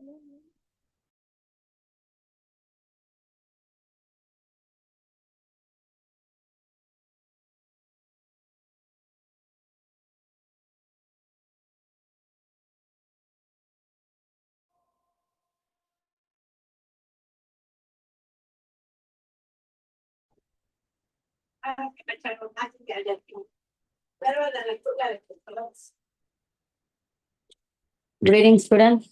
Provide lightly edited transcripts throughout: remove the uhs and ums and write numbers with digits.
Good evening, students.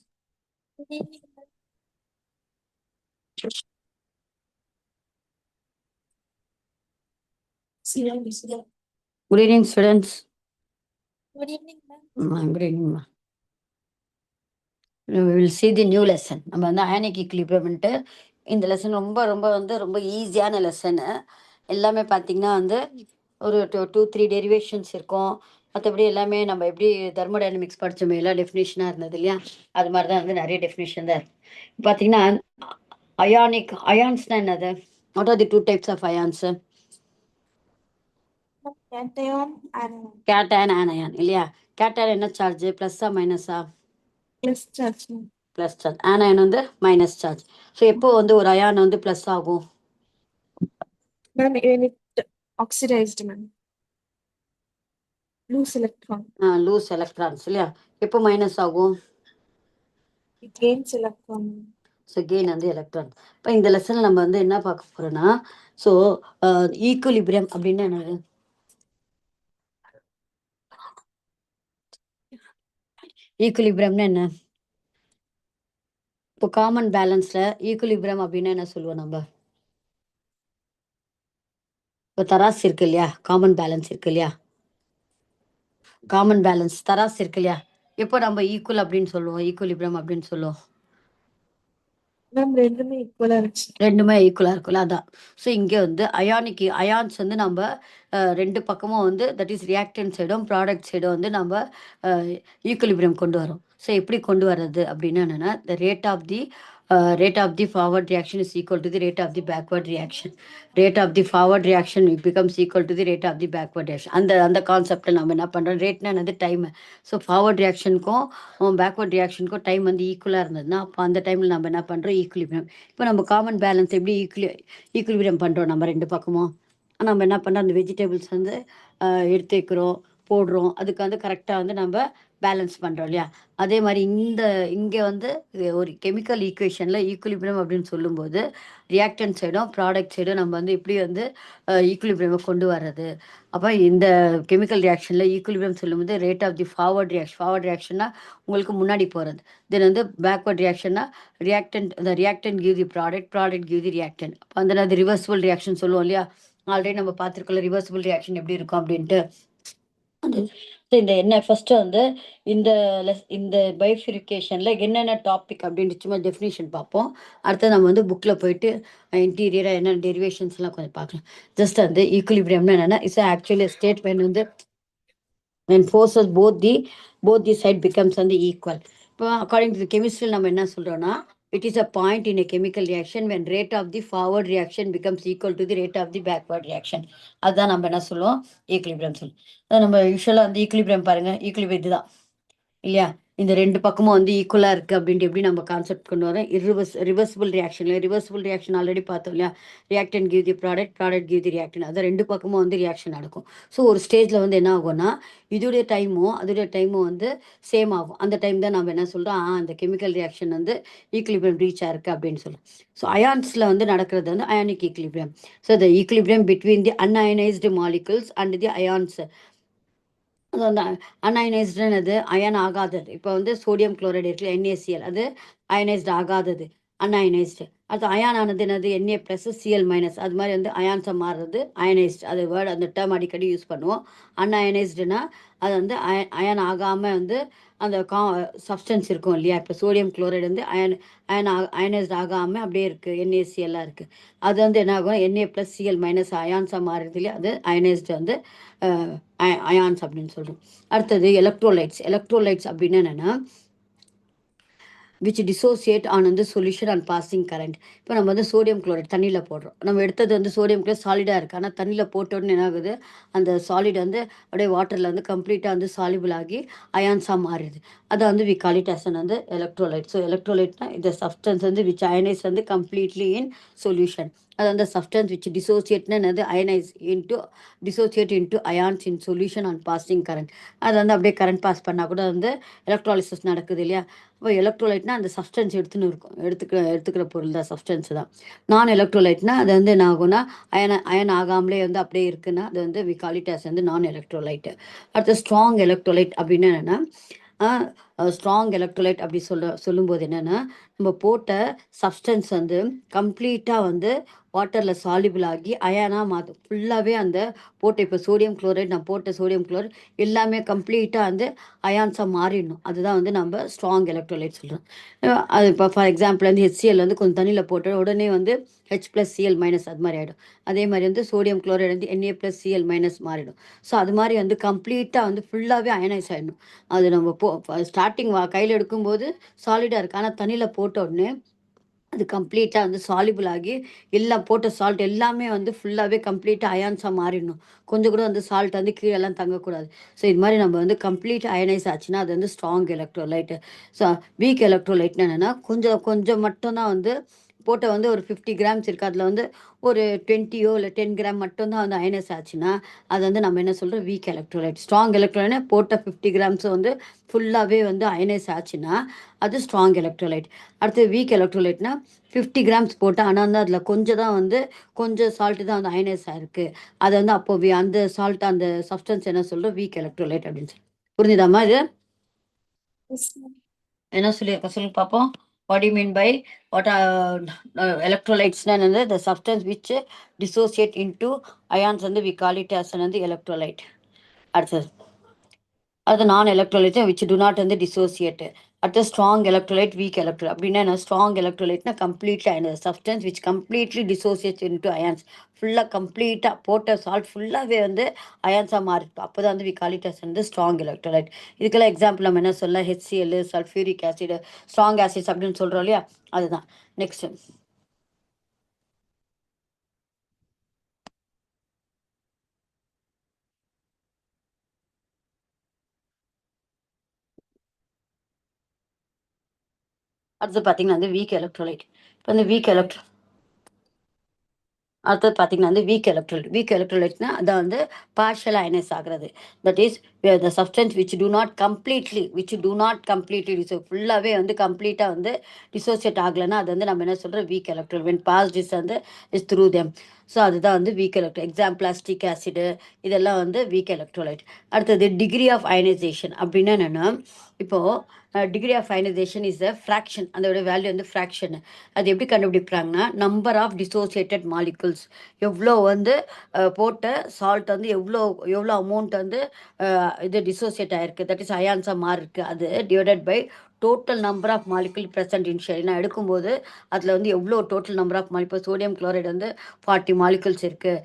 Good evening, students. Good evening, ma'am. Good evening, ma. We will see the new lesson. நம்ம வந்து ionic ஈக்லிபிரியம்ன்ட்டு இந்த lesson ரொம்ப ரொம்ப வந்து ரொம்ப ஈஸியான லெசனு. எல்லாமே பார்த்தீங்கன்னா வந்து ஒரு 2-3 டெரிவேஷன்ஸ் இருக்கும். மற்றபடி எல்லாமே நம்ம எப்படி தெர்மோடைனமிக்ஸ் படித்தோமே எல்லாம் டெஃபினேஷனாக இருந்தது இல்லையா, அது மாதிரி தான் வந்து நிறைய டெஃபினேஷன் தான் இருக்குது. பார்த்தீங்கன்னா அயான்ஸ்னா என்னது? What are the 2 types of ions? Cation and cation anion இல்லையா? கேட்டைன் என்ன சார்ஜ்? ப்ளஸ்ஸா மைனஸா? plus charge. Plus charge. Anion வந்து மைனஸ் சார்ஜ். ஸோ எப்போ வந்து ஒரு அயான் வந்து ப்ளஸ் ஆகும்? Ma'am, when it oxidized, ma'am. Loose electron. Loose electrons இல்லையா? எப்போ மைனஸ் ஆகும்? It gains electron. So gain வந்து எலக்ட்ரான். இப்போ இந்த லெசனில் நம்ம வந்து என்ன பார்க்க போகிறோன்னா, ஸோ ஈக்குலிபிரியம் அப்படின்னா என்னது? ஈக்குலிபிரியம்னா என்ன? இப்போ காமன் பேலன்ஸில் ஈக்குலிபிரியம் அப்படின்னா என்ன சொல்லுவோம் நம்ம? இப்போ தராசு இருக்கு இல்லையா, காமன் பேலன்ஸ் இருக்கு இல்லையா, காமன் பேலன்ஸ் தராசு இருக்கு இல்லையா, எப்போ நம்ம ஈக்குவல் அப்படின்னு சொல்லுவோம், ஈக்குலிபிரியம் அப்படின்னு சொல்லுவோம்? Ma'am, ரெண்டுமே ஈக்குவலா இருந்துச்சு. ரெண்டுமே ஈக்குவலாக இருக்குல்ல, அதான். ஸோ இங்கே வந்து அயான்ஸ் வந்து நம்ம ரெண்டு பக்கமும் வந்து தட் இஸ் ரியாக்டன்ட் சைடும் ப்ராடக்ட் சைடும் வந்து நம்ம ஈக்குலிபிரியம் கொண்டு வரோம். ஸோ எப்படி கொண்டு வர்றது அப்படின்னா என்னென்னா, த rate of the forward reaction is equal to the rate of the backward reaction. Rate of the forward reaction becomes equal to the rate of the backward reaction. அந்த கான்செப்டில் நம்ம என்ன பண்ணுறோம், ரேட்னா என்னது? டைம். ஸோ ஃபார்வர்ட் ரியாக்ஷனுக்கும் backward ரியாக்ஷனுக்கும் time வந்து ஈக்குவலாக இருந்ததுன்னா அப்போ அந்த டைமில் நம்ம என்ன பண்ணுறோம், ஈக்குலிபிரியம். இப்போ நம்ம காமன் பேலன்ஸ் எப்படி ஈக்குலிபிரியம் பண்ணுறோம், நம்ம ரெண்டு பக்கமும் நம்ம என்ன பண்ணுறோம், அந்த வெஜிடபிள்ஸ் வந்து எடுத்து வைக்கிறோம், போடுறோம், அதுக்கு வந்து கரெக்டாக வந்து நம்ம பேலன்ஸ் பண்ணுறோம் இல்லையா. அதே மாதிரி இங்கே வந்து ஒரு கெமிக்கல் ஈக்குவேஷனில் ஈக்குலிபிரியம் அப்படின்னு சொல்லும்போது ரியாக்டன் சைடும் ப்ராடக்ட் சைடும் நம்ம வந்து இப்படி வந்து ஈக்குலிபிரியமை கொண்டு வர்றது. அப்போ இந்த கெமிக்கல் ரியாக்ஷனில் ஈக்குலிபிரியம் சொல்லும்போது ரேட் ஆஃப் தி ஃபார்வர்ட் ரியாக்ஷன்னா உங்களுக்கு முன்னாடி போகிறது. தென் வந்து பேக்வர்ட் ரியாக்ஷன்னா reactant give the product give the reactant. அப்போ அந்த ரிவர்சிபிள் ரியாக்ஷன் சொல்லுவோம் இல்லையா, ஆல்ரெடி நம்ம பார்த்துருக்கோம் ரிவர்சிபிள் ரியாக்ஷன் எப்படி இருக்கும் அப்படின்ட்டு. இந்த என்ன ஃபர்ஸ்ட் வந்து இந்த பைஃபிரிகேஷன்ல என்னென்ன டாபிக் அப்படின்னு சும்மா டெஃபினேஷன் பார்ப்போம். அடுத்து நம்ம வந்து புக்கில் போயிட்டு இன்டீரியராக என்னென்ன டெரிவேஷன்ஸ்லாம் கொஞ்சம் பார்க்கலாம். ஜஸ்ட் வந்து ஈக்குலிபிரியம்னா என்னென்னா, இட்ஸ் ஆக்சுவலி ஸ்டேட் when வந்து when forces both the side becomes வந்து ஈக்குவல். இப்போ அக்கார்டிங் டு கெமிஸ்ட்ரியில் நம்ம என்ன சொல்கிறோன்னா, it is a point in a chemical reaction when rate of the forward reaction becomes equal to the rate of the backward reaction. அதுதான் நம்ம என்ன சொல்லுவோம், equilibrium சொல்லுவோம். அதான் நம்ம யூஸ்வலாக வந்து ஈக்குலிபிரியம் பாருங்கள், ஈக்குலிபிரியம் இதுதான் இல்லையா. இந்த ரெண்டு பக்கமும் வந்து ஈக்குவலாக இருக்குது அப்படின்ட்டு எப்படி நம்ம கான்செப்ட் கொண்டு வரோம். ரிவர்சிபிள் ரியாக்ஷன் ஆல்ரெடி பார்த்தோம் இல்லையா. Reactant give the product give the reactant. அது ரெண்டு பக்கமும் வந்து ரியாக்ஷன் நடக்கும். ஸோ ஒரு ஸ்டேஜில் வந்து என்ன ஆகும்னா, அதோடைய டைமும் வந்து சேம் ஆகும். அந்த டைம் தான் நம்ம என்ன சொல்கிறோம், அந்த கெமிக்கல் ரியாக்ஷன் வந்து ஈக்குலிபிரியம் ரீச் ஆயிருக்கு அப்படின்னு சொல்லுவோம். ஸோ அயான்ஸில் வந்து நடக்கிறது வந்து ionic equilibrium. So the equilibrium between the unionised molecules and the ions. அது அந்த அன்அயனைஸ்டுன்னு அது அயன் ஆகாதது. இப்போ வந்து சோடியம் குளோரைடு இருக்குல்ல, NaCl, அது அயனைஸ்டு ஆகாதது, அன்அயனைஸ்டு. அது அயான் ஆனது என்னது, Na+Cl-. அது மாதிரி வந்து அயான்ஸை மாறுறது அயனைஸ்டு. அது வேர்டு அந்த டேர்ம் அடிக்கடி யூஸ் பண்ணுவோம். அன்அயனைஸ்டுனா அது வந்து அயன் ஆகாமல் வந்து அந்த சப்ஸ்டன்ஸ் இருக்கும் இல்லையா. இப்போ சோடியம் குளோரைடு வந்து அயனைஸ்டு ஆகாமல் அப்படியே இருக்குது, NaCl இருக்குது. அது வந்து என்ன ஆகும், Na+Cl- அயான்ஸாக மாறுறது இல்லையா, அது அயனைஸ்டு வந்து அயான்ஸ் அப்படின்னு சொல்கிறோம். அடுத்தது எலக்ட்ரோலைட்ஸ் அப்படின்னு என்னென்னா, which dissociate on the solution and passing current. இப்போ நம்ம வந்து சோடியம் குளோரைட் தண்ணியில் போடுறோம். நம்ம எடுத்தது வந்து சோடியம் குளோரைட் சாலிடாக இருக்குது. ஆனால் தண்ணியில் போட்ட உடனே என்ன ஆகுது, அந்த சாலிட் வந்து அப்படியே வாட்டரில் வந்து கம்ப்ளீட்டாக வந்து சாலிபிள் ஆகி அயான்ஸாக மாறிடுது. அதை வந்து வி கால் இட் as வந்து எலக்ட்ரோலைட். ஸோ எலக்ட்ரோலைட்னா இந்த சப்ஸ்டன்ஸ் வந்து விச் அயனைஸ் வந்து கம்ப்ளீட்லி இன் சொல்யூஷன். அது அந்த சப்ஸ்டன்ஸ் விச் டிசோசியேட்னு என்னது அயனைஸ் into dissociate into ions in solution and passing current. அது வந்து அப்படியே கரண்ட் பாஸ் பண்ணால் கூட வந்து எலக்ட்ராலிசிஸ் நடக்குது இல்லையா. இப்போ எலக்ட்ரோலைட்னா அந்த சப்ஸ்டன்ஸ் எடுத்துக்கிற பொருள் தான், சப்ஸ்டன்ஸ் தான். நான் எலக்ட்ரோலைட்னா அது வந்து என்ன ஆகும்னா அயன் ஆகாமலே வந்து அப்படியே இருக்குன்னா அது வந்து வி கால் இட் as வந்து நான் எலக்ட்ரோலைட். அடுத்து ஸ்ட்ராங் எலக்ட்ரோலைட் அப்படின்னு என்னென்னா, ஸ்ட்ராங் எலக்ட்ரோலைட் அப்படி சொல்லும்போது என்னென்னா, நம்ம போட்ட சப்ஸ்டன்ஸ் வந்து கம்ப்ளீட்டாக வந்து வாட்டரில் சாலிபிள் ஆகி அயனாக மாற்றும். ஃபுல்லாகவே அந்த போட்ட இப்போ சோடியம் குளோரைட் நான் போட்ட சோடியம் குளோரைட் எல்லாமே கம்ப்ளீட்டாக வந்து அயான்ஸாக மாறிடணும். அதுதான் வந்து நம்ம ஸ்ட்ராங் எலக்ட்ரோலைட் சொல்கிறோம். அது இப்போ ஃபார் எக்ஸாம்பிள் வந்து HCl வந்து கொஞ்சம் தண்ணியில் போட்ட உடனே வந்து H+Cl- அது மாதிரி ஆகிடும். அதே மாதிரி வந்து சோடியம் குளோரைட் வந்து Na+Cl- மாறிடும். ஸோ அது மாதிரி வந்து கம்ப்ளீட்டாக வந்து ஃபுல்லாகவே அயனைஸ் ஆகிடணும். அது நம்ம ஸ்டார்டிங் கையில் எடுக்கும்போது சாலிடாக இருக்குது. ஆனால் தண்ணியில் போட்ட உடனே அது கம்ப்ளீட்டாக வந்து சாலிபிள் ஆகி எல்லாம் போட்ட சால்ட் எல்லாமே வந்து ஃபுல்லாகவே கம்ப்ளீட்டாக அயான்ஸாக மாறிடணும். கொஞ்சம் கூட வந்து சால்ட் வந்து கீழெல்லாம் தங்கக்கூடாது. ஸோ இது மாதிரி நம்ம வந்து கம்ப்ளீட் அயனைஸ் ஆச்சுன்னா அது வந்து ஸ்ட்ராங் எலக்ட்ரோலைட்டு. ஸோ வீக் எலக்ட்ரோலைட்னா என்னென்னா, கொஞ்சம் மட்டும்தான் வந்து போட்ட வந்து ஒரு 50 கிராம்ஸ் இருக்குது, அதில் வந்து ஒரு 20 இல்லை 10 கிராம் மட்டும்தான் வந்து அயனைஸ் ஆச்சுன்னா அது வந்து நம்ம என்ன சொல்கிறோம், வீக் எலக்ட்ரோலைட். ஸ்ட்ராங் எலக்ட்ரோலைட்னா போட்ட 50 கிராம்ஸ் வந்து ஃபுல்லாகவே வந்து அயனைஸ் ஆச்சுன்னா அது ஸ்ட்ராங் எலக்ட்ரோலைட். அடுத்து வீக் எலக்ட்ரோலைட்னா 50 கிராம்ஸ் போட்டால் ஆனால் வந்து அதில் கொஞ்சம் தான் வந்து கொஞ்சம் சால்ட்டு தான் வந்து அயனைஸாக இருக்குது. அதை வந்து அப்போ அந்த சால்ட் அந்த சப்ஸ்டன்ஸ் என்ன சொல்கிறோம், வீக் எலக்ட்ரோலைட் அப்படின்னு சொல்லி. புரிஞ்சுதாம்மா இது? Yes, ma'am. என்ன சொல்லியிருக்க சொல்லி பார்ப்போம். What you mean by what எலக்ட்ரோலைட்ஸ்னா என்னது, the substance which dissociate into ions வந்து வி கால் இட் as வந்து எலக்ட்ரோலைட். அடுத்தது அது non electrolyte which do not வந்து டிசோசியேட். அடுத்து ஸ்ட்ராங் எலக்ட்ரோலைட், வீக் எலக்ட்ரோலைட் அப்படின்னா என்ன, ஸ்ட்ராங் எலக்ட்ரோலைட்னா completely ion substance which completely dissociate into ions. ஃபுல்லாக கம்ப்ளீட்டாக போட்ட சால்ட் ஃபுல்லாகவே வந்து அயான்ஸாக மாறிடும். அப்போ தான் வந்து வி கால் இட் as வந்து ஸ்ட்ராங் எலக்ட்ரோலைட். இதுக்கெல்லாம் எக்ஸாம்பிள் நம்ம என்ன சொல்ல, HCl, sulphuric acid, strong acids அப்படின்னு சொல்கிறோம் இல்லையா, அதுதான். நெக்ஸ்ட் அடுத்து பார்த்தீங்கன்னா வந்து வீக் எலக்ட்ரோலைட். இப்போ வந்து அடுத்தது பார்த்தீங்கன்னா வந்து வீக் எலக்ட்ரோலைட்னா அதான் வந்து பார்ஷியல் அயனைஸ் ஆகிறது. That is the substance which do not completely ஃபுல்லாகவே வந்து கம்ப்ளீட்டாக வந்து டிசோசியேட் ஆகலைன்னா அது வந்து நம்ம என்ன சொல்கிறோம், weak electrolyte. When pass this வந்து இஸ் த்ரூ தெம். ஸோ அதுதான் வந்து weak electro. Example acetic acid இதெல்லாம் வந்து வீக் எலக்ட்ரோலைட். அடுத்தது டிகிரி ஆஃப் அயனைசேஷன் அப்படின்னா என்னென்னா, இப்போது degree of ionization is a fraction. அதோட வேல்யூ வந்து ஃப்ராக்ஷன். அது எப்படி கண்டுபிடிக்கிறாங்கன்னா, நம்பர் ஆஃப் டிசோசியேட்டட் மாலிகுல்ஸ், எவ்வளோ வந்து போட்ட சால்ட் வந்து எவ்வளோ அமௌண்ட் வந்து இது டிசோசியேட் ஆகிருக்கு, தட் இஸ் அயான்ஸாக மாறி இருக்குது, அது divided by total number of molecule present in shell. நான் எடுக்கும்போது அதில் வந்து எவ்வளோ total number of molecule, sodium chloride வந்து 40 மாலிகுல்ஸ் இருக்குது.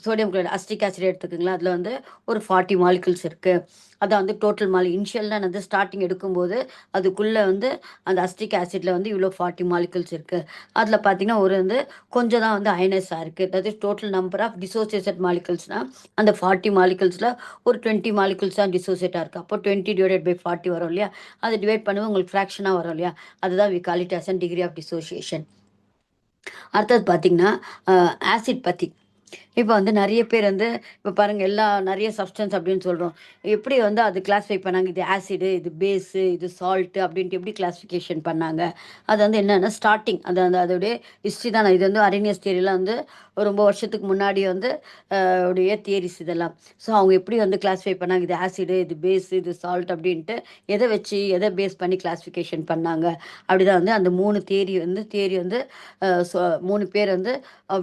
சோடியம் குளோரைடு அஸ்டிக் ஆசிட் எடுத்துக்கோங்களா, அதில் வந்து ஒரு 40 மாலிகுல்ஸ் இருக்குது. அதான் வந்து டோட்டல் இனிஷியலில் வந்து ஸ்டார்டிங் எடுக்கும்போது அதுக்குள்ளே வந்து அந்த அஸ்டிக் ஆசிட்டில் வந்து இவ்வளோ 40 மாலிகுல்ஸ் இருக்குது. அதில் பார்த்தீங்கன்னா ஒரு வந்து கொஞ்சம் தான் வந்து அயனைஸாக இருக்குது. That is total number of dissociated மாலிகுல்ஸ்னால் அந்த 40 மாலிகுல்ஸில் ஒரு 20 மாலிகுல்ஸ் தான் டிசோசியேட்டாக இருக்குது. அப்போ 20 டிவைடட் பை 40 வரும் இல்லையா, அது டிவைட் பண்ணுவோம் உங்களுக்கு ஃப்ராக்ஷனாக வரும் இல்லையா, அதுதான் we call it as degree of dissociation. அடுத்தது பார்த்தீங்கன்னா ஆசிட் பற்றி. இப்போ வந்து நிறைய பேர் வந்து இப்போ பாருங்கள் நிறைய சப்ஸ்டன்ஸ் அப்படின்னு சொல்கிறோம். எப்படி வந்து அது கிளாஸிஃபை பண்ணாங்க, இது ஆசிடு, இது பேஸு, இது சால்ட்டு அப்படின்ட்டு எப்படி கிளாஸிஃபிகேஷன் பண்ணாங்க. அது வந்து என்னென்னா ஸ்டார்டிங் அதோடைய ஹிஸ்ட்ரி தான். இது வந்து அரேனியஸ் தியரிலாம் வந்து ரொம்ப வருஷத்துக்கு முன்னாடி வந்து உடைய தியரிஸ் இதெல்லாம். ஸோ அவங்க எப்படி வந்து கிளாஸிஃபை பண்ணாங்க, இது ஆசிடு, இது பேஸு, இது சால்ட் அப்படின்ட்டு எதை பேஸ் பண்ணி கிளாஸிஃபிகேஷன் பண்ணாங்க. அப்படிதான் வந்து அந்த 3 தியரி வந்து 3 பேர் வந்து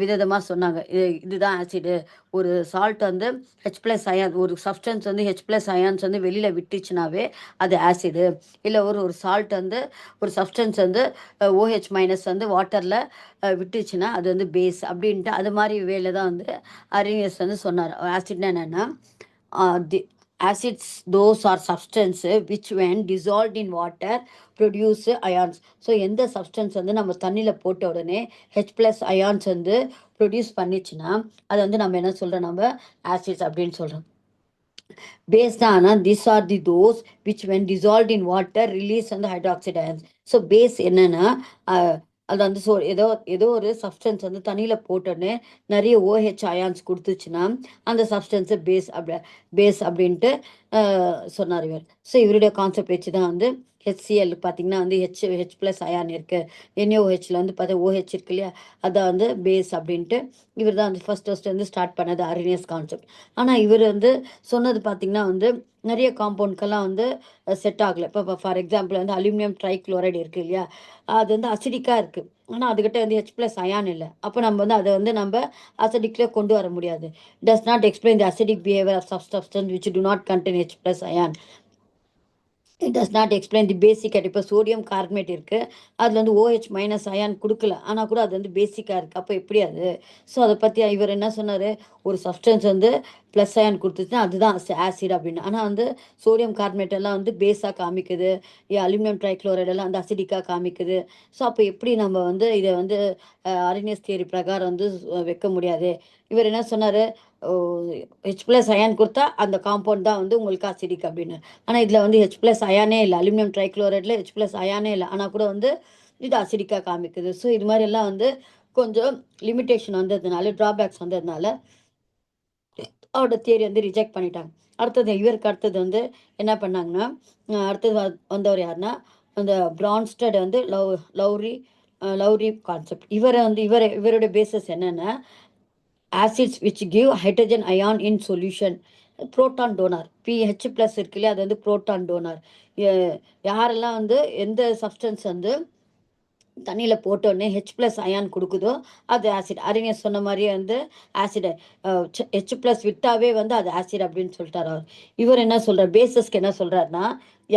விதவிதமாக சொன்னாங்க. இதுதான் ஆசிடு. ஒரு சால்ட் வந்து H+ அயான், ஒரு சப்ஸ்டன்ஸ் வந்து H+ அயான்ஸ் வந்து வெளியில் விட்டுச்சுனாவே அது ஆசிடு. இல்லை ஒரு சால்ட் வந்து ஒரு சப்ஸ்டன்ஸ் வந்து OH- வந்து வாட்டரில் விட்டுச்சுன்னா அது வந்து பேஸ் அப்படின்ட்டு அது மாதிரி வேலை தான் வந்து அரேனியஸ் வந்து சொன்னார். ஆசிட்னா என்னென்னா, தி acids, those are substance which when dissolved in water produce ions. So எந்த சப்ஸ்டன்ஸ் வந்து நம்ம தண்ணியில் போட்ட உடனே ஹெச் ப்ளஸ் அயான்ஸ் வந்து ப்ரொடியூஸ் பண்ணிச்சுன்னா அதை வந்து நம்ம என்ன சொல்கிறோம், நம்ம ஆசிட்ஸ் அப்படின்னு சொல்கிறோம். பேஸ் தான் these are the those which when dissolved in water release அந்த hydroxide ions. ஸோ பேஸ் என்னன்னா அது வந்து ஏதோ ஒரு சப்ஸ்டன்ஸ் வந்து தண்ணியில் போட்டோடனே நிறைய OH அயான்ஸ் கொடுத்துச்சுன்னா அந்த சப்ஸ்டன்ஸை பேஸ் அப்படின்ட்டு சொன்னார் இவர். ஸோ இவருடைய கான்செப்ட் வச்சு தான் வந்து HCl பார்த்தீங்கன்னா வந்து ஹெச் ப்ளஸ் அயான் இருக்குது, NaOHல வந்து பார்த்தா OH இருக்கு இல்லையா, அதான் வந்து பேஸ் அப்படின்ட்டு இவர் தான் வந்து ஃபர்ஸ்ட் வந்து ஸ்டார்ட் பண்ணது அரினியஸ் கான்செப்ட். ஆனால் இவர் வந்து சொன்னது பார்த்தீங்கன்னா வந்து நிறைய காம்பவுண்ட்கெல்லாம் வந்து செட் ஆகலை. இப்போ ஃபார் எக்ஸாம்பிள் வந்து அலுமினியம் ட்ரைக்ளோரைடு இருக்குது இல்லையா, அது வந்து அசிடிக்காக இருக்குது, ஆனால் அதுக்கிட்ட வந்து ஹெச் ப்ளஸ் அயான் இல்லை. அப்போ நம்ம வந்து அதை வந்து நம்ம அசிடிக்லேயே கொண்டு வர முடியாது. Does not explain the acidic behaviour of substance which do not contain H plus ion. It does not explain the basic. இப்போ சோடியம் கார்பனேட் இருக்குது, அதில் வந்து OH மைனஸ் அயான் கொடுக்கல, ஆனால் கூட அது வந்து பேசிக்காக இருக்குது. அப்போ எப்படி அது? ஸோ அதை பற்றி இவர் என்ன சொன்னார், ஒரு சப்ஸ்டன்ஸ் வந்து ப்ளஸ் அயான் கொடுத்துச்சுன்னா அதுதான் ஆசிட் அப்படின்னு. ஆனால் வந்து சோடியம் கார்பனேட் எல்லாம் வந்து பேஸாக காமிக்குது, அலுமினியம் ட்ரைக்ளோரைடு எல்லாம் வந்து அசிடிக்காக காமிக்குது. ஸோ அப்போ எப்படி நம்ம வந்து இதை வந்து அரினியஸ் தியரி பிரகாரம் வந்து வைக்க முடியாது? இவர் என்ன சொன்னார், ஹெச் ப்ளஸ் அயான் கொடுத்தா அந்த காம்பவுண்ட் தான் வந்து உங்களுக்கு அசிடிக் அப்படின்னு. ஆனால் இதில் வந்து ஹெச் ப்ளஸ் அயானே இல்லை, அலுமினியம் ட்ரைக்ளோரைடில் ஹெச் ப்ளஸ் அயானே இல்லை, ஆனால் கூட வந்து இது அசிடிக்காக காமிக்குது. ஸோ இது மாதிரி எல்லாம் வந்து கொஞ்சம் லிமிட்டேஷன் வந்ததுனால, ட்ராபேக்ஸ் வந்ததுனால அவரோட தியரி வந்து ரிஜெக்ட் பண்ணிட்டாங்க. இவருக்கு அடுத்தது வந்து என்ன பண்ணாங்கன்னா, அடுத்தது வந்தவர் யாருன்னா அந்த பிரான்ஸ்டட் வந்து லவ்ரி கான்செப்ட். இவருடைய பேசஸ் என்னென்னா, acids which give hydrogen ion in solution, proton donor. pH plus இருக்கு இல்லையா, அது வந்து புரோட்டான் டோனார். யாரெல்லாம் வந்து எந்த சப்ஸ்டன்ஸ் வந்து தண்ணியில் போட்டோடனே ஹெச் ப்ளஸ் அயான் கொடுக்குதோ அது ஆசிட். அரினியஸ் சொன்ன மாதிரியே வந்து ஆசிட் ஹெச் ப்ளஸ் விட்டாவே வந்து அது ஆசிட் அப்படின்னு சொல்லிட்டார் அவர். இவர் என்ன சொல்கிறார், பேசஸ்க்கு என்ன சொல்கிறாருன்னா,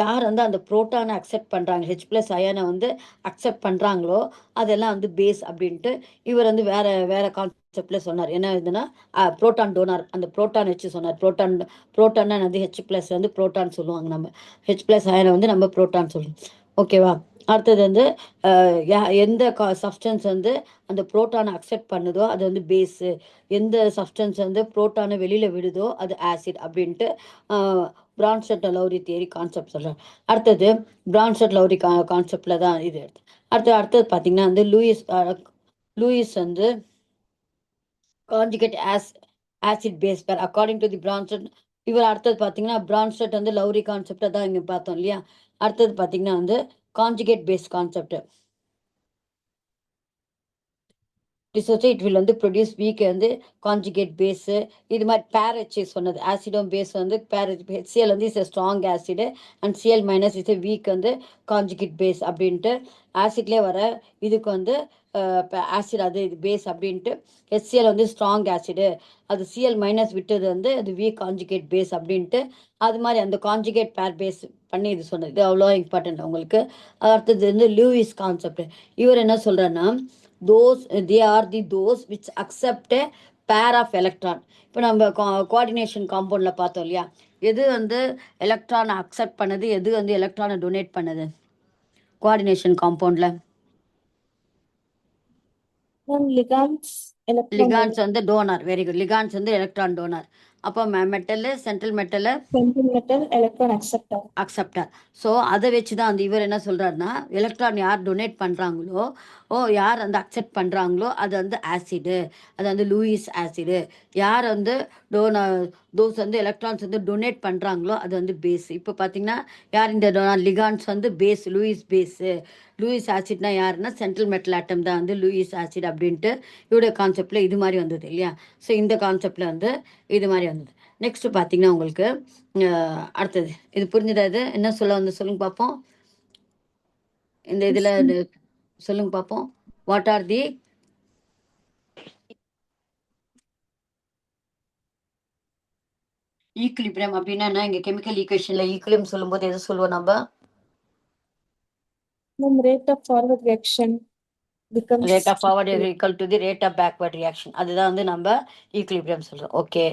யார் வந்து அந்த புரோட்டானை அக்செப்ட் பண்ணுறாங்க, ஹெச் ப்ளஸ் அயானை வந்து அக்செப்ட் பண்ணுறாங்களோ அதெல்லாம் வந்து பேஸ் அப்படின்ட்டு இவர் வந்து வேற கான்செப்டில் சொன்னார். என்ன இதுன்னா புரோட்டான் டோனார், அந்த புரோட்டான் வச்சு சொன்னார். புரோட்டான்னா வந்து ஹெச் ப்ளஸ் வந்து புரோட்டான் சொல்லுவாங்க, நம்ம ஹெச் ப்ளஸ் அயனை வந்து நம்ம புரோட்டான் சொல்லுவோம். ஓகேவா? அடுத்தது வந்து எந்த சப்ஸ்டன்ஸ் வந்து அந்த புரோட்டானை அக்செப்ட் பண்ணுதோ அது வந்து பேஸு, எந்த சப்ஸ்டன்ஸ் வந்து புரோட்டானை வெளியில் விடுதோ அது ஆசிட் அப்படின்ட்டு பிரான்ஸ்டட் லவ்ரி தியரி கான்செப்ட் சொல்கிறார். அடுத்தது பிரான்ஸ்டட் லவ்ரி கான்செப்டில் தான் இது. அடுத்தது பார்த்தீங்கன்னா வந்து லூயிஸ் வந்து conjugate acid base pair according to the Bronsted. இவர் அடுத்தது பார்த்தீங்கன்னா பிரான்ஸ்டட் வந்து லவ்ரி கான்செப்டை தான் இங்கே பார்த்தோம் இல்லையா. அடுத்தது பார்த்தீங்கன்னா வந்து conjugate base concept. It will வந்து ப்ரொடியூஸ் வீக் வந்து கான்ஜுகேட் பேஸு. இது மாதிரி பேர் வச்சு சொன்னது ஆசிடும் பேஸ் வந்து பேர். HCl வந்து is a strong acid and Cl minus is a week வந்து கான்ஜுகேட் பேஸ் அப்படின்ட்டு. ஆசிட்லேயே வர இதுக்கு வந்து ஆசிட் அது இது பேஸ் அப்படின்ட்டு. HCl வந்து ஸ்ட்ராங் ஆசிடு, அது Cl மைனஸ் விட்டது வந்து அது வீக் கான்ஜுகேட் பேஸ் அப்படின்ட்டு. அது மாதிரி அந்த கான்ஜுகேட் பேர் பேஸ் பண்ணி இது சொன்னது. இது அவ்வளோ இம்பார்ட்டன்ட் உங்களுக்கு. அடுத்தது வந்து லூயிஸ் கான்செப்ட். இவர் என்ன சொல்கிறேன்னா, they are those which accept a pair of electron. இப்போ நம்ம கோஆர்டினேஷன் காம்பவுண்டில் பார்த்தோம் இல்லையா, எது வந்து எலக்ட்ரானை அக்செப்ட் பண்ணுது, எது வந்து எலக்ட்ரானை டொனேட் பண்ணுது கோஆர்டினேஷன் காம்பவுண்டில்? லிகான்ஸ் வந்து டோனார். Very good. லிகான்ஸ் வந்து எலக்ட்ரான் டோனார். அப்போ metal central metal electron acceptor. So அதை வச்சு தான் அந்த இவர் என்ன சொல்கிறாருன்னா, எலக்ட்ரான் யார் டொனேட் பண்ணுறாங்களோ யார் வந்து அக்செப்ட் பண்ணுறாங்களோ அது வந்து ஆசிடு, அது வந்து லூயிஸ் ஆசிடு. யார் வந்து தோஸ் வந்து எலக்ட்ரான்ஸ் வந்து டொனேட் பண்ணுறாங்களோ அது வந்து பேஸ். இப்போ பார்த்தீங்கன்னா யார் இந்த லிகான்ஸ் வந்து பேஸ், லூயிஸ் பேஸு. லூயிஸ் ஆசிட்னா யாருன்னா சென்ட்ரல் மெட்டல் ஆட்டம் தான் வந்து லூயிஸ் ஆசிட் அப்படின்ட்டு இவருடைய கான்செப்டில் இது மாதிரி வந்தது இல்லையா. ஸோ இந்த கான்செப்டில் வந்து இது மாதிரி வந்தது. நெக்ஸ்ட் பார்த்தீங்கன்னா உங்களுக்கு அடுத்தது இது புரிஞ்சுதா? இது என்ன சொல்லுங்க பார்ப்போம். இந்த இதில் சொல்லுங்க பார்ப்போம். வாட் ஆர் தி ஈக்குலிபிரியம் அப்படின்னா என்ன? இங்கே கெமிக்கல் ஈக்குவேஷனில் ஈக்குலிபிரியம் சொல்லும்போது எது சொல்லுவோம் நம்ம? rate of forward reaction becomes rate of forward is equal to the rate of backward reaction. அதுதான் வந்து நம்ம ஈக்குலிபிரியம் சொல்கிறோம். ஓகே.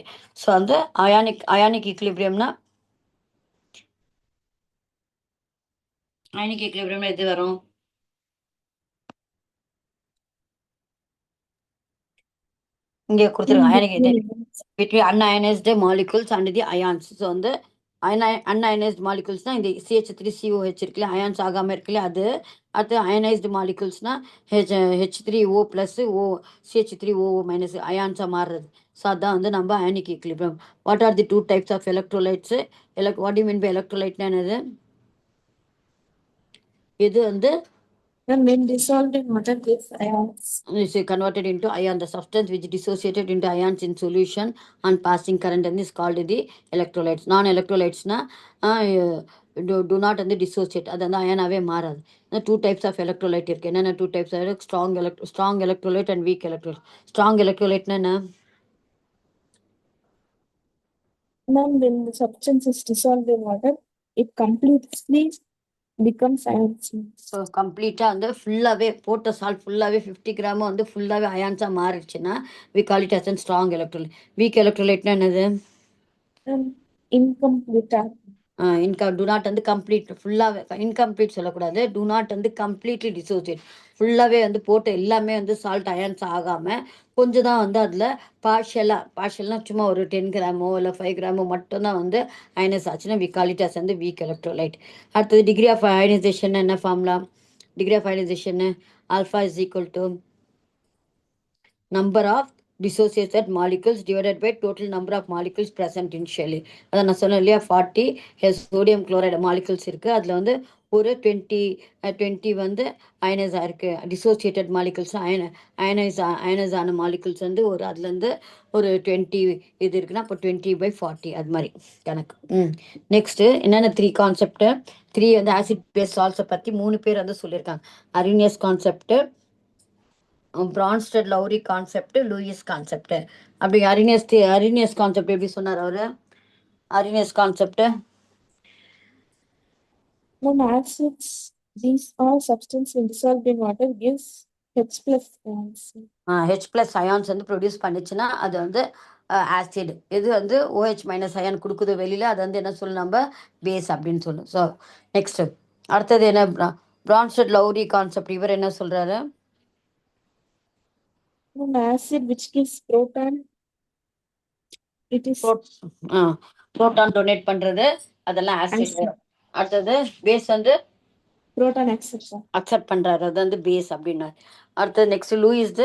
ஸோ வந்து அயானிக் ஈக்குலிபிரியம்னா அயனிக் ஈக்குலிபிரியம் எது வரும்? இங்கே கொடுத்துருங்க In அயனிக் இது between between unionized molecules and the ions. So வந்து unionized moleculesனா இந்த CH3COH இருக்குல்ல அயான்ஸ் ஆகாமல் இருக்குல்ல அது. அடுத்து அயனைஸ்டு மாலிகுல்ஸ்னா H3O ப்ளஸ் CH3OO மைனஸ் அயான்ஸாக மாறுறது. ஸோ அதான் வந்து நம்ம ionic equilibrium. What are the two types of electrolytes? What you mean by எலக்ட்ரோலைட்னா என்னது? இது வந்து when dissolved in water gives ions. is converted into ion. The substance which dissociated into ions in solution on passing current and is called the electrolytes. Non-electrolytes na do not வந்து dissociate. அது வந்து அயனாவே மாறாது. Two types of electrolyte இருக்கு. என்னென்ன two types? Strong electrolyte and weak electrolyte. Strong எலக்ட்ரோலைட்னா என்ன? Then when the substance is dissolved in water, it completely becomes ions. So கம்ப்ளீட்டாக வந்து ஃபுல்லாகவே போட்ட சால்ட் ஃபுல்லாகவே 50 கிராம் வந்து ஃபுல்லாகவே அயான்ஸாக மாறிடுச்சுன்னா we call it as an strong electrolyte. Weak எலக்ட்ரோலைட்னா என்னது? Incomplete. டு நாட் வந்து கம்ப்ளீட் ஃபுல்லாகவே இன்கம்ப்ளீட் சொல்லக்கூடாது. டு நாட் வந்து கம்ப்ளீட்லி டிசோசியேட். ஃபுல்லாகவே வந்து போட்டு எல்லாமே வந்து சால்ட் அயன்ஸ் ஆகாமல் கொஞ்சம் தான் வந்து அதில் பார்ஷியல்னா சும்மா ஒரு 10 கிராமோ இல்லை 5 கிராமோ மட்டும்தான் வந்து அயனைஸ் ஆச்சுன்னா வி கால் இட் அஸ் வந்து வீக் எலக்ட்ரோலைட். அடுத்தது டிகிரி ஆஃப் அயனைசேஷன் என்ன formula? Degree of ionization alpha is equal to number of dissociated molecules divided by total number of molecules present initially. அதான் நான் சொன்னேன் இல்லையா 40 சோடியம் குளோரைடு மாலிகுல்ஸ் இருக்குது. அதில் வந்து ஒரு 20 வந்து அயனைஸ் ஆயிருக்கு. டிசோசியேட்டட் மாலிகுல்ஸ் அயனைஸ் ஆன மாலிகுல்ஸ் வந்து ஒரு அதுலேருந்து ஒரு 20 இது இருக்குன்னா அப்போ 20/40 அது மாதிரி கணக்கு. நெக்ஸ்ட்டு என்னென்ன 3 கான்செப்ட்? 3 வந்து ஆசிட் பேஸ் சால்ட்ஸை பற்றி 3 பேர் வந்து சொல்லியிருக்காங்க. Arrhenius concept, Bronsted Lowry concept, Lewis concept. அப்படி அரினியஸ் கான்செப்ட் எப்படி சொன்னார் அவரு? Arrhenius concept When acids, these all substance when dissolved in water gives H plus ions. H plus ions வந்து ப்ரொடியூஸ் பண்ணிச்சுன்னா அது வந்து ஆசிட். இது வந்து OH மைனஸ் அயான் கொடுக்குது வெளியில், அது வந்து என்ன சொல்லு நம்ம பேஸ் அப்படின்னு சொல்லு. ஸோ நெக்ஸ்ட் அடுத்தது என்ன? Brønsted Lowry concept. இவர் என்ன சொல்றாரு? An acid which gives proton, it is proton donate பண்றது அதெல்லாம் ஆசிட். acid. அடுத்தது பேஸ் வந்து Proton acceptor. அக்செப்ட் பண்றாரு, அது வந்து பேஸ் அப்படின்னாரு. அடுத்தது next Lewis.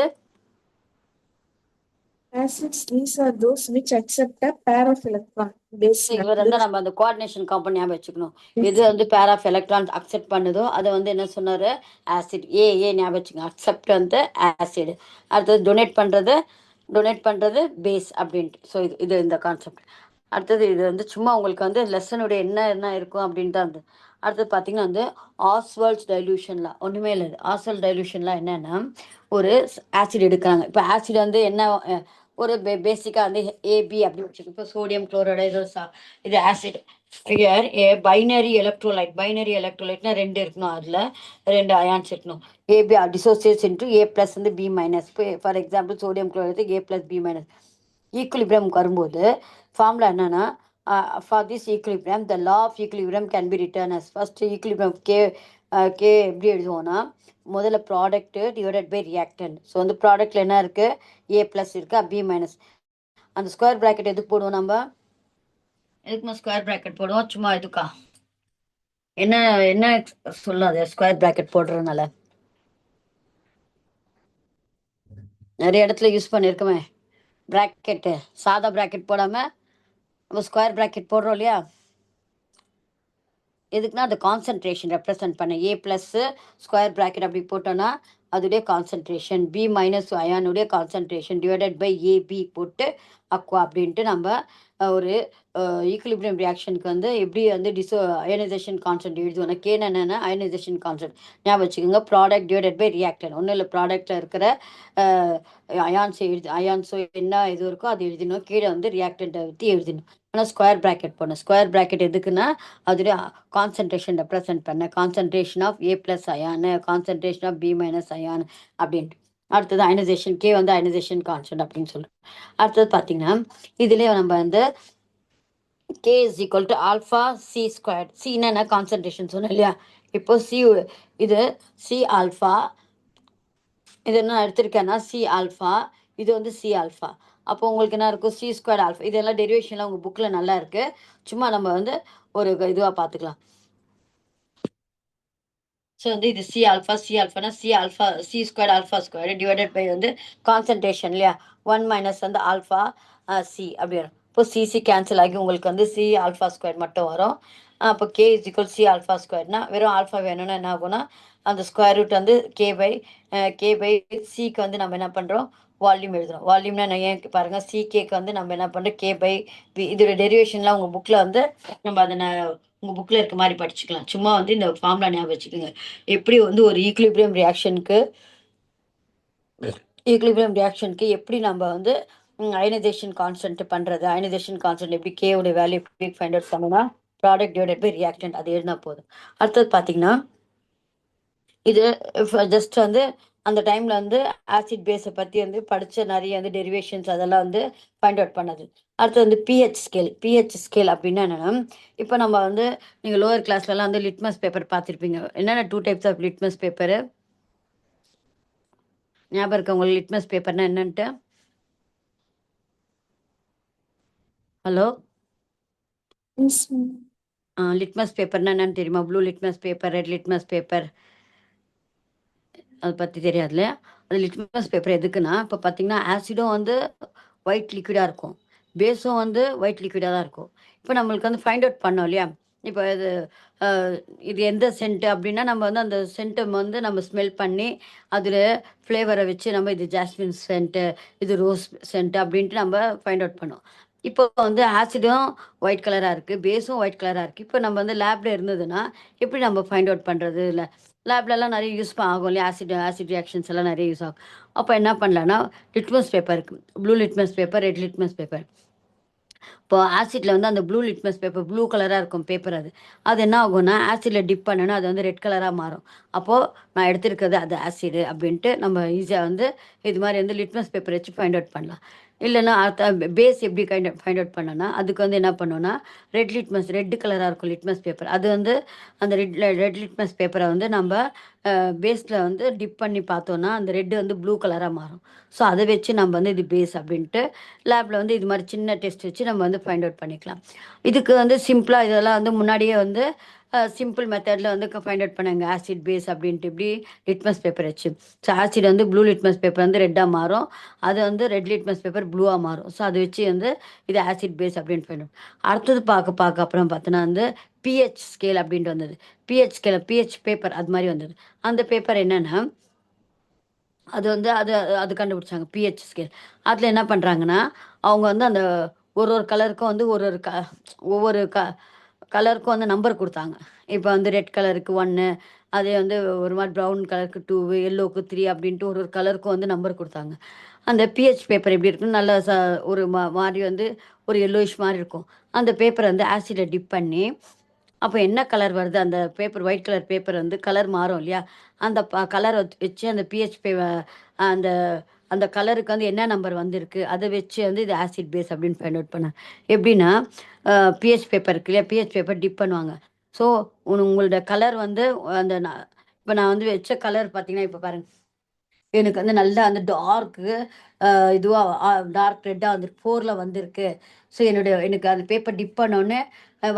Acids, these are those which accept a pair of electron. Base இவர் வந்து நம்ம அந்த கோஆர்டினேஷன் காம்பவுண்ட் ஞாபகம் வச்சுக்கணும். எது வந்து பேர் ஆஃப் எலக்ட்ரான்ஸ் அக்செப்ட் பண்ணுதோ அதை வந்து என்ன சொன்னாரு? ஆசிட். ஏ ஞாபகம் வச்சுக்கோங்க. அக்செப்ட் வந்து ஆசிட். அடுத்தது டொனேட் பண்றது பேஸ் அப்படின்ட்டு. ஸோ இது இந்த கான்செப்ட். அடுத்தது இது வந்து சும்மா உங்களுக்கு வந்து லெசனுடைய என்ன இருக்கும் அப்படின்னு தான் வந்து. அடுத்தது பார்த்தீங்கன்னா வந்து ஆஸ்வால்ட்ஸ் டைல்யூஷன்லாம் ஒன்றுமே இல்லை. ஆஸ்வால்ட் டைல்யூஷன்லாம் என்னென்னா ஒரு ஆசிட் எடுக்கிறாங்க. இப்போ ஆசிட் வந்து என்ன ஒரு பேசிக்காக வந்து ஏபி அப்படி வச்சுக்கோ. இப்போ சோடியம் குளோரைடு இது ஆசிட். பைனரி எலக்ட்ரோலைட்னா 2 இருக்கணும். அதில் 2 அயான்ஸ் இருக்கணும். AB dissociates into A plus வந்து B மைனஸ். இப்போ for example sodium chloride A plus B minus. Equilibrium வரும்போது ஃபார்முலா என்னன்னா for this equilibrium the law of equilibrium can be return as first equilibrium K எப்படி எழுதுவோம்னா முதல்ல product divided by reactant. So வந்து ப்ராடக்ட்ல என்ன இருக்கு? A ப்ளஸ் இருக்கு, B மைனஸ். அந்த ஸ்கொயர் ப்ராக்கெட் எதுக்கு போடுவோம் நம்ம? எதுக்குமா ஸ்கொயர் ப்ராக்கெட் போடுவோம்? சும்மா எதுக்கா? என்ன சொல்லாது ஸ்கொயர் ப்ராக்கெட் போடுறதுனால? நிறைய இடத்துல யூஸ் பண்ணியிருக்கோமே ப்ராக்கெட்டு. சாதா ப்ராக்கெட் போடாம நம்ம ஸ்கொயர் ப்ராக்கெட் போடுறோம் இல்லையா? எதுக்குன்னா அந்த கான்சன்ட்ரேஷன் ரெப்ரசன்ட் பண்ண. A ப்ளஸ் ஸ்கொயர் ப்ராக்கெட் அப்படி போட்டோன்னா அதுடைய கான்சன்ட்ரேஷன், B மைனஸ் அயானுடைய கான்சன்ட்ரேஷன் டிவைடட் பை AB போட்டு அக்வா அப்படின்ட்டு நம்ம ஒரு ஈக்குலிபிரியம் ரியாக்ஷனுக்கு வந்து எப்படி வந்து அயனைசேஷன் கான்சென்ட் எழுதுவோம்னா கேன்னு என்னென்னா அயனைசேஷன் கான்சென்ட் ஞாபகம் வச்சுக்கோங்க. Product divided by reactant. ஒன்றும் இல்லை, ப்ராடக்டில் இருக்கிற அயான்ஸோ என்ன இது இருக்கோ அது எழுதினோம். கீழே வந்து ரியாக்டண்ட்டை பற்றி எழுதினோம். ஆனால் ஸ்கொயர் ப்ராக்கெட் போடணும். ஸ்கொயர் ப்ராக்கெட் எதுக்குன்னா அதோடைய கான்சன்ட்ரேஷன் ரெப்ரசன்ட் பண்ண. கான்சன்ட்ரேஷன் ஆஃப் A ப்ளஸ் அயானு, concentration of B minus ion அப்படின்ட்டு. அடுத்தது அயனைசேஷன் கே வந்து அயனைசேஷன் கான்ஸ்டன்ட் அப்படின்னு சொல்கிறோம். அடுத்தது பார்த்தீங்கன்னா இதுலேயே நம்ம வந்து K is equal to alpha C squared. C என்னன்னா கான்சன்ட்ரேஷன் சொன்னோம் இல்லையா? இப்போ இது சி ஆல்ஃபா, இது என்ன எடுத்திருக்கேன்னா சி ஆல்ஃபா, இது வந்து சி ஆல்ஃபா. அப்போ உங்களுக்கு என்ன இருக்கும்? C squared alpha. இதெல்லாம் டெரிவேஷன்லாம் உங்க புக்ல நல்லா இருக்கு. சும்மா நம்ம வந்து ஒரு இதுவா பார்த்துக்கலாம். ஸோ வந்து இது சி ஆல்ஃபானா C squared alpha square divided by வந்து கான்சன்ட்ரேஷன் இல்லையா? 1 மைனஸ் வந்து ஆல்ஃபா சி அப்படி வரும். இப்போ சி கேன்சல் ஆகி உங்களுக்கு வந்து சி ஆல்ஃபா ஸ்கொயர் மட்டும் வரும். அப்போ கே இஸ் ஈக்குவல் சி ஆல்ஃபா ஸ்கொயர்னா வெறும் ஆல்ஃபா வேணும்னா என்ன ஆகும்னா அந்த ஸ்கொயர் ரூட் வந்து கே பை சிக்கு வந்து நம்ம என்ன பண்ணுறோம்? வால்யூம் எழுதுறோம். வால்யூம்னா நான் ஏன் பாருங்க கேக்கு வந்து நம்ம என்ன பண்ணுறோம்? கே பை இதோட டெரிவேஷன்லாம் உங்கள் புக்கில் வந்து நம்ம அதை உங்கள் புக்கில் இருக்க மாதிரி படிச்சுக்கலாம். சும்மா வந்து இந்த ஃபார்முலா ஞாபகம் வச்சுக்கோங்க. எப்படி வந்து ஒரு ஈக்குலிபிரியம் ரியாக்ஷனுக்கு எப்படி நம்ம வந்து அயனைசேஷன் கான்ஸ்டன்ட் பண்றது, அயனைசேஷன் கான்ஸ்டன்ட் எப்படி கேவோட வேல்யூ எப்படி ஃபைண்ட் அவுட் பண்ணணும்னா ப்ராடக்ட் டிவைடட் பை ரியாக்டன்ட் அது எழுதினா போதும். அடுத்தது பார்த்தீங்கன்னா இது ஜஸ்ட் வந்து அந்த டைம்ல வந்து ஆசிட் பேஸை பத்தி வந்து படிச்ச நிறைய வந்து டெரிவேஷன்ஸ் அதெல்லாம் வந்து ஃபைண்ட் அவுட் பண்ணது. அடுத்து வந்து பிஹெச் ஸ்கேல் அப்படின்னா என்னன்னா, இப்போ நம்ம வந்து நீங்க லோயர் கிளாஸ்லலாம் வந்து லிட்மஸ் பேப்பர் பார்த்துருப்பீங்க. என்னென்ன 2 டைப்ஸ் ஆஃப் லிட்மஸ் பேப்பர் ஞாபகம் இருக்கா உங்களுக்கு? லிட்மஸ் பேப்பர்னா என்னன்ட்டு? Hello, Yes, ma'am. லிட்மஸ் பேப்பர்னா என்னன்னு தெரியுமா? Blue litmus paper, red litmus paper, அதை பற்றி தெரியாது இல்லையா? அது லிட்மஸ் பேப்பர் எதுக்குன்னா, இப்போ பார்த்தீங்கன்னா ஆசிடும் வந்து ஒயிட் லிக்விடாக இருக்கும், பேஸும் வந்து ஒயிட் லிக்விடாக தான் இருக்கும். இப்போ நம்மளுக்கு வந்து ஃபைண்ட் அவுட் பண்ணோம் இல்லையா? இப்போ இது எந்த சென்ட் அப்படின்னா நம்ம வந்து அந்த சென்ட்டை வந்து நம்ம ஸ்மெல் பண்ணி அதில் ஃப்ளேவரை வச்சு நம்ம இது ஜாஸ்மின் சென்ட்டு, இது ரோஸ் சென்ட் அப்படின்ட்டு நம்ம ஃபைண்ட் அவுட் பண்ணோம். இப்போ வந்து ஆசிடும் ஒயிட் கலராக இருக்குது, பேஸும் ஒயிட் கலராக இருக்குது. இப்போ நம்ம வந்து லேப்ல இருந்ததுன்னா எப்படி நம்ம ஃபைண்ட் அவுட் பண்ணுறது? இல்லை லேப்லலாம் நிறைய யூஸ் ஆகும் இல்லையா? ஆசிட் ரியாக்ஷன்ஸ் எல்லாம் நிறைய யூஸ் ஆகும். அப்போ என்ன பண்ணலான்னா லிட்மஸ் பேப்பர் இருக்குது, blue litmus paper, red litmus paper. இப்போ ஆசிட்ல வந்து அந்த ப்ளூ லிட்மஸ் பேப்பர் ப்ளூ கலராக இருக்கும் பேப்பர் அது. அது என்ன ஆகும்னா ஆசிட்ல டிப் பண்ணனா அது வந்து ரெட் கலராக மாறும். அப்போது நான் எடுத்திருக்கிறது அது ஆசிடு அப்படின்ட்டு நம்ம ஈஸியாக வந்து இது மாதிரி வந்து லிட்மஸ் பேப்பர் வச்சு ஃபைண்ட் அவுட் பண்ணலாம். இல்லைன்னா பேஸ் எப்படி ஃபைண்ட் அவுட் பண்ணோன்னா அதுக்கு வந்து என்ன பண்ணோன்னா ரெட் கலராக இருக்கும் லிட்மஸ் பேப்பர். அது வந்து அந்த ரெட் லிட்மஸ் பேப்பரை வந்து நம்ம பேஸில் வந்து டிப் பண்ணி பார்த்தோன்னா அந்த ரெட்டு வந்து ப்ளூ கலராக மாறும். ஸோ அதை வச்சு நம்ம வந்து இது பேஸ் அப்படின்ட்டு லேபில் வந்து இது மாதிரி சின்ன டெஸ்ட் வச்சு நம்ம வந்து ஃபைண்ட் அவுட் பண்ணிக்கலாம். இதுக்கு வந்து சிம்பிளாக இதெல்லாம் வந்து முன்னாடியே வந்து சிம்பிள் மெத்தடில் வந்து ஃபைண்ட் அவுட் பண்ணாங்க ஆசிட் பேஸ் அப்படின்ட்டு இப்படி லிட்மஸ் பேப்பர் வச்சு. ஸோ ஆசிட் வந்து ப்ளூ லிட்மஸ் பேப்பர் வந்து ரெட்டாக மாறும், அது வந்து ரெட் லிட்மஸ் பேப்பர் ப்ளூவாக மாறும். ஸோ அதை வச்சு வந்து இது ஆசிட் பேஸ் அப்படின்னு ஃபைண்ட் அவுட். அடுத்தது பார்க்க அப்புறம் பார்த்தோன்னா வந்து பிஹெச் ஸ்கேல் அப்படின்ட்டு வந்தது. பிஹெச் பேப்பர் அது மாதிரி வந்தது. அந்த பேப்பர் என்னென்னா அது வந்து அது கண்டுபிடிச்சாங்க பிஹெச் ஸ்கேல். அதில் என்ன பண்ணுறாங்கன்னா அவங்க வந்து அந்த ஒரு ஒரு கலருக்கும் வந்து ஒவ்வொரு கலருக்கும் வந்து நம்பர் கொடுத்தாங்க. இப்போ வந்து ரெட் கலருக்கு 1, அதே வந்து ஒரு மாதிரி ப்ரௌன் கலருக்கு 2, எல்லோவுக்கு 3 அப்படின்ட்டு ஒரு ஒரு கலருக்கும் வந்து நம்பர் கொடுத்தாங்க. அந்த பிஹெச் பேப்பர் எப்படி இருக்குன்னு நல்லா ஒரு மாதிரி வந்து ஒரு எல்லோயிஷ் மாதிரி இருக்கும். அந்த பேப்பரை வந்து ஆசிடை டிப் பண்ணி அப்போ என்ன கலர் வருது அந்த பேப்பர் ஒயிட் கலர் பேப்பர் வந்து கலர் மாறும் இல்லையா? அந்த கலரை வச்சு அந்த அந்த அந்த கலருக்கு வந்து என்ன நம்பர் வந்திருக்கு அதை வச்சு வந்து இது ஆசிட் பேஸ் அப்படின்னு ஃபைண்ட் அவுட் பண்ணேன். எப்படின்னா பிஹெச் பேப்பர் இருக்கு இல்லையா? பிஹெச் பேப்பர் டிப் பண்ணுவாங்க. ஸோ உங்களோட கலர் வந்து அந்த இப்போ நான் வந்து வச்ச கலர் பார்த்தீங்கன்னா இப்போ பாருங்க எனக்கு வந்து நல்லா அந்த டார்க்கு இதுவாக டார்க் ரெட்டாக வந்துருக்கு, 4ல் வந்திருக்கு. ஸோ எனக்கு அந்த பேப்பர் டிப் பண்ணோடனே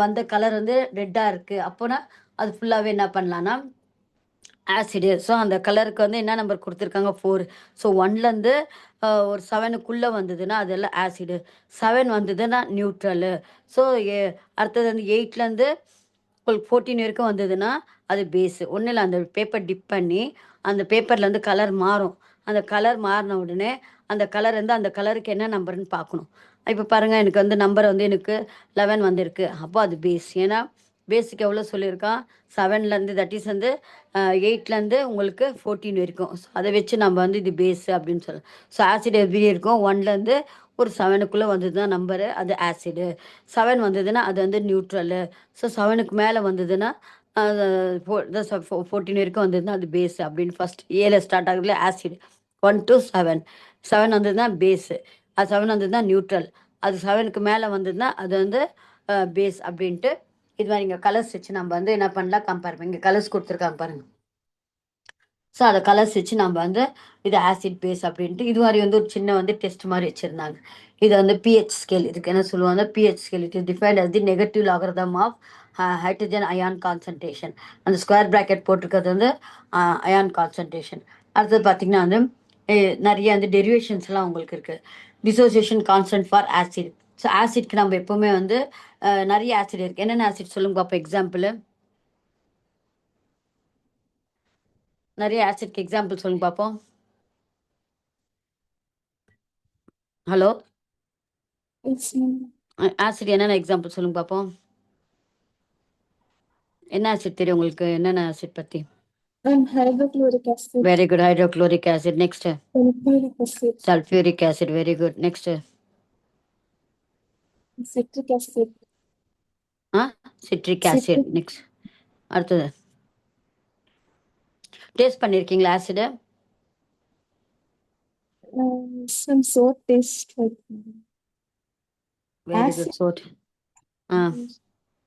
வந்த கலர் வந்து ரெட்டாக இருக்குது. அப்போனா அது ஃபுல்லாகவே என்ன பண்ணலான்னா ஆசிடு. ஸோ அந்த கலருக்கு வந்து என்ன நம்பர் கொடுத்துருக்காங்க? 4. ஸோ 1லேருந்து ஒரு 7க்குள்ளே வந்ததுன்னா அதெல்லாம் ஆசிடு, 7 வந்ததுன்னா நியூட்ரலு. ஸோ அடுத்தது வந்து 8லேருந்து உங்களுக்கு 14 வரைக்கும் வந்ததுன்னா அது பேஸு. ஒன்றும் இல்லை, அந்த பேப்பர் டிப் பண்ணி அந்த பேப்பரில் வந்து கலர் மாறும். அந்த கலர் மாறின உடனே அந்த கலர் வந்து அந்த கலருக்கு என்ன நம்பர்னு பார்க்கணும். இப்போ பாருங்கள் எனக்கு வந்து நம்பர் வந்து எனக்கு 11 வந்திருக்கு, அப்போ அது பேஸ். ஏன்னா பேஸுக்கு எவ்வளோ சொல்லியிருக்கான்? 7லேருந்து தட் இஸ் வந்து 8லேருந்து உங்களுக்கு 14 வரைக்கும். ஸோ அதை வச்சு நம்ம வந்து இது பேஸு அப்படின்னு சொல்லலாம். ஸோ ஆசிட் எப்படி இருக்கும்? 1லேருந்து ஒரு 7க்குள்ளே வந்ததுன்னா நம்பரு அது ஆசிடு, 7 வந்ததுன்னா அது வந்து நியூட்ரலு. ஸோ 7க்கு மேலே வந்ததுன்னா அது 14 வரைக்கும் வந்ததுன்னா அது பேஸ் அப்படின்னு ஃபர்ஸ்ட் ஏல ஸ்டார்ட் ஆகுதுல ஆசிட் 1 to 7. 7 வந்ததுன்னா பேஸு, அது 7 வந்ததுன்னா நியூட்ரல், அது 7க்கு மேலே வந்ததுன்னா அது வந்து பேஸ் அப்படின்ட்டு இது மாதிரி இங்கே கலர்ஸ் வச்சு நம்ம வந்து என்ன பண்ணலாம் கம்பேர் பண்ணி இங்கே கலர்ஸ் கொடுத்துருக்காங்க பாருங்க. ஸோ அதை கலர்ஸ் வச்சு நம்ம வந்து இது ஆசிட் பேஸ் அப்படின்ட்டு இது மாதிரி வந்து ஒரு சின்ன வந்து டெஸ்ட் மாதிரி வச்சுருந்தாங்க. இது வந்து பிஹெச் ஸ்கேல், இதுக்கு என்ன சொல்லுவாங்க pH scale. It is defined as the negative logarithm of hydrogen ion concentration. அந்த ஸ்கொயர் ப்ராக்கெட் போட்டிருக்கிறது வந்து அயான் கான்சன்ட்ரேஷன். அடுத்தது பார்த்தீங்கன்னா வந்து நிறைய வந்து டெரிவேஷன்ஸ்லாம் உங்களுக்கு இருக்குது. Dissociation constant for acid. So ஆசிட்க்கு நம்ம எப்போவுமே வந்து நிறைய ஆசிட் இருக்குது. என்னென்ன ஆசிட் சொல்லுங்க பார்ப்போம் எக்ஸாம்பிள். நிறைய ஆசிட்க்கு எக்ஸாம்பிள் சொல்லுங்க பார்ப்போம். Hello, Yes, ma'am. ஆசிட் என்னென்ன எக்ஸாம்பிள் சொல்லுங்க பார்ப்போம். என்ன ஆசிட் தெரியும் உங்களுக்கு? என்னென்ன ஆசிட் பற்றி? Hydrochloric acid, very good. Hydrochloric acid. Next sulfuric acid, sulphuric acid. Very good. Next citric acid, citric acid. citric, next அடுத்தது டேஸ்ட் பண்ணியிருக்கீங்களா acid? some soap taste like very acid, good. சோட்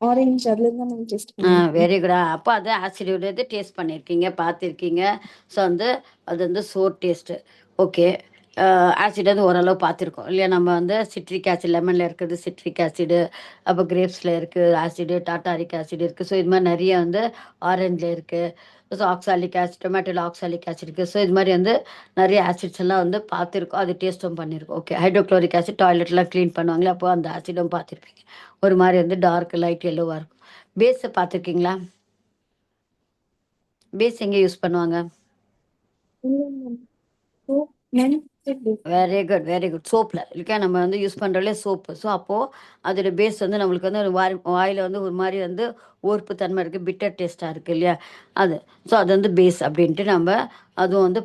orange, அதுல தான் நம்ம test பண்ணிருக்கோம். Very good. அப்போ அது ஆசிடியோடது taste பண்ணியிருக்கீங்க, பார்த்துருக்கீங்க. ஸோ வந்து அது வந்து சோர் டேஸ்ட்டு. ஓகே. ஆசிட் வந்து ஓரளவு பார்த்துருக்கோம் இல்லையா? நம்ம வந்து சிட்ரிக் ஆசிட், லெமனில் இருக்கிறது சிட்ரிக் ஆசிடு, அப்போ கிரேப்ஸில் இருக்குது ஆசிடு, டாட்டாரிக் ஆசிட் இருக்குது. ஸோ இது மாதிரி நிறைய வந்து ஆரஞ்சில் இருக்குது. ஸோ ஆக்சாலிக் ஆசிட், டொமேட்டோவில் ஆக்சாலிக் ஆசிட் இருக்குது. ஸோ இது மாதிரி வந்து நிறைய ஆசிட்ஸ் எல்லாம் வந்து பார்த்துருக்கோம், அது டேஸ்ட்டும் பண்ணியிருக்கோம். ஓகே. ஹைட்ரோக்ளோரிக் ஆசிட் டாய்லெட்லாம் க்ளீன் பண்ணுவாங்களே, அப்போ அந்த ஆசிடும் பார்த்துருப்பீங்க. ஒரு மாதிரி வந்து டார்க் லைட் எல்லோவாக இருக்கும். பேஸை பார்த்துருக்கீங்களா? பேஸ் எங்கே யூஸ் பண்ணுவாங்க? Soap, manufactured base. Very good, very good. சோப்பில் இல்லைக்கா நம்ம வந்து யூஸ் பண்ணுறதுலே சோப்பு. ஸோ அப்போது அதோட பேஸ் வந்து நம்மளுக்கு வந்து வாயில் வந்து ஒரு மாதிரி வந்து ஓர்ப்பு தன்மை இருக்குது, பிட்டர் டேஸ்ட்டாக இருக்குது இல்லையா? அது ஸோ அது வந்து பேஸ் அப்படின்ட்டு நம்ம அதுவும் வந்து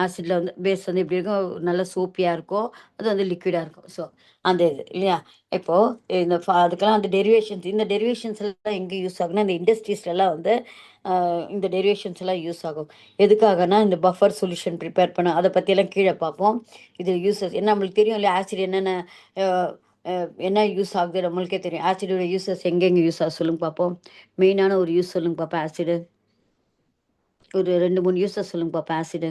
ஆசிடில் வந்து பேஸ் வந்து எப்படி இருக்கும், நல்ல சோப்பியாக இருக்கும், அது வந்து லிக்விடாக இருக்கும். ஸோ அந்த இது இல்லையா? இப்போது இந்த அதுக்கெல்லாம் அந்த டெரிவேஷன்ஸ், இந்த டெரிவேஷன்ஸ் எல்லாம் எங்கே யூஸ் ஆகுனா இந்த இண்டஸ்ட்ரீஸ்லாம் வந்து இந்த டெரிவேஷன்ஸ் எல்லாம் யூஸ் ஆகும். எதுக்காகனா இந்த பஃபர் சொல்யூஷன் ப்ரிப்பேர் பண்ண, அதை பற்றியெல்லாம் கீழே பார்ப்போம். இது யூஸஸ் என்ன நம்மளுக்கு தெரியும் இல்லையா? ஆசிட் என்னென்ன என்ன யூஸ் ஆகுது நம்மளுக்கே தெரியும். ஆசிடோட யூஸஸ் எங்கெங்கே யூஸ் ஆகுது சொல்லுங்க பார்ப்போம். மெயினான ஒரு யூஸ் சொல்லுங்க பார்ப்போம். ஆசிடு ஒரு 2-3 யூஸஸ் சொல்லுங்க பார்ப்போம். ஆசிடு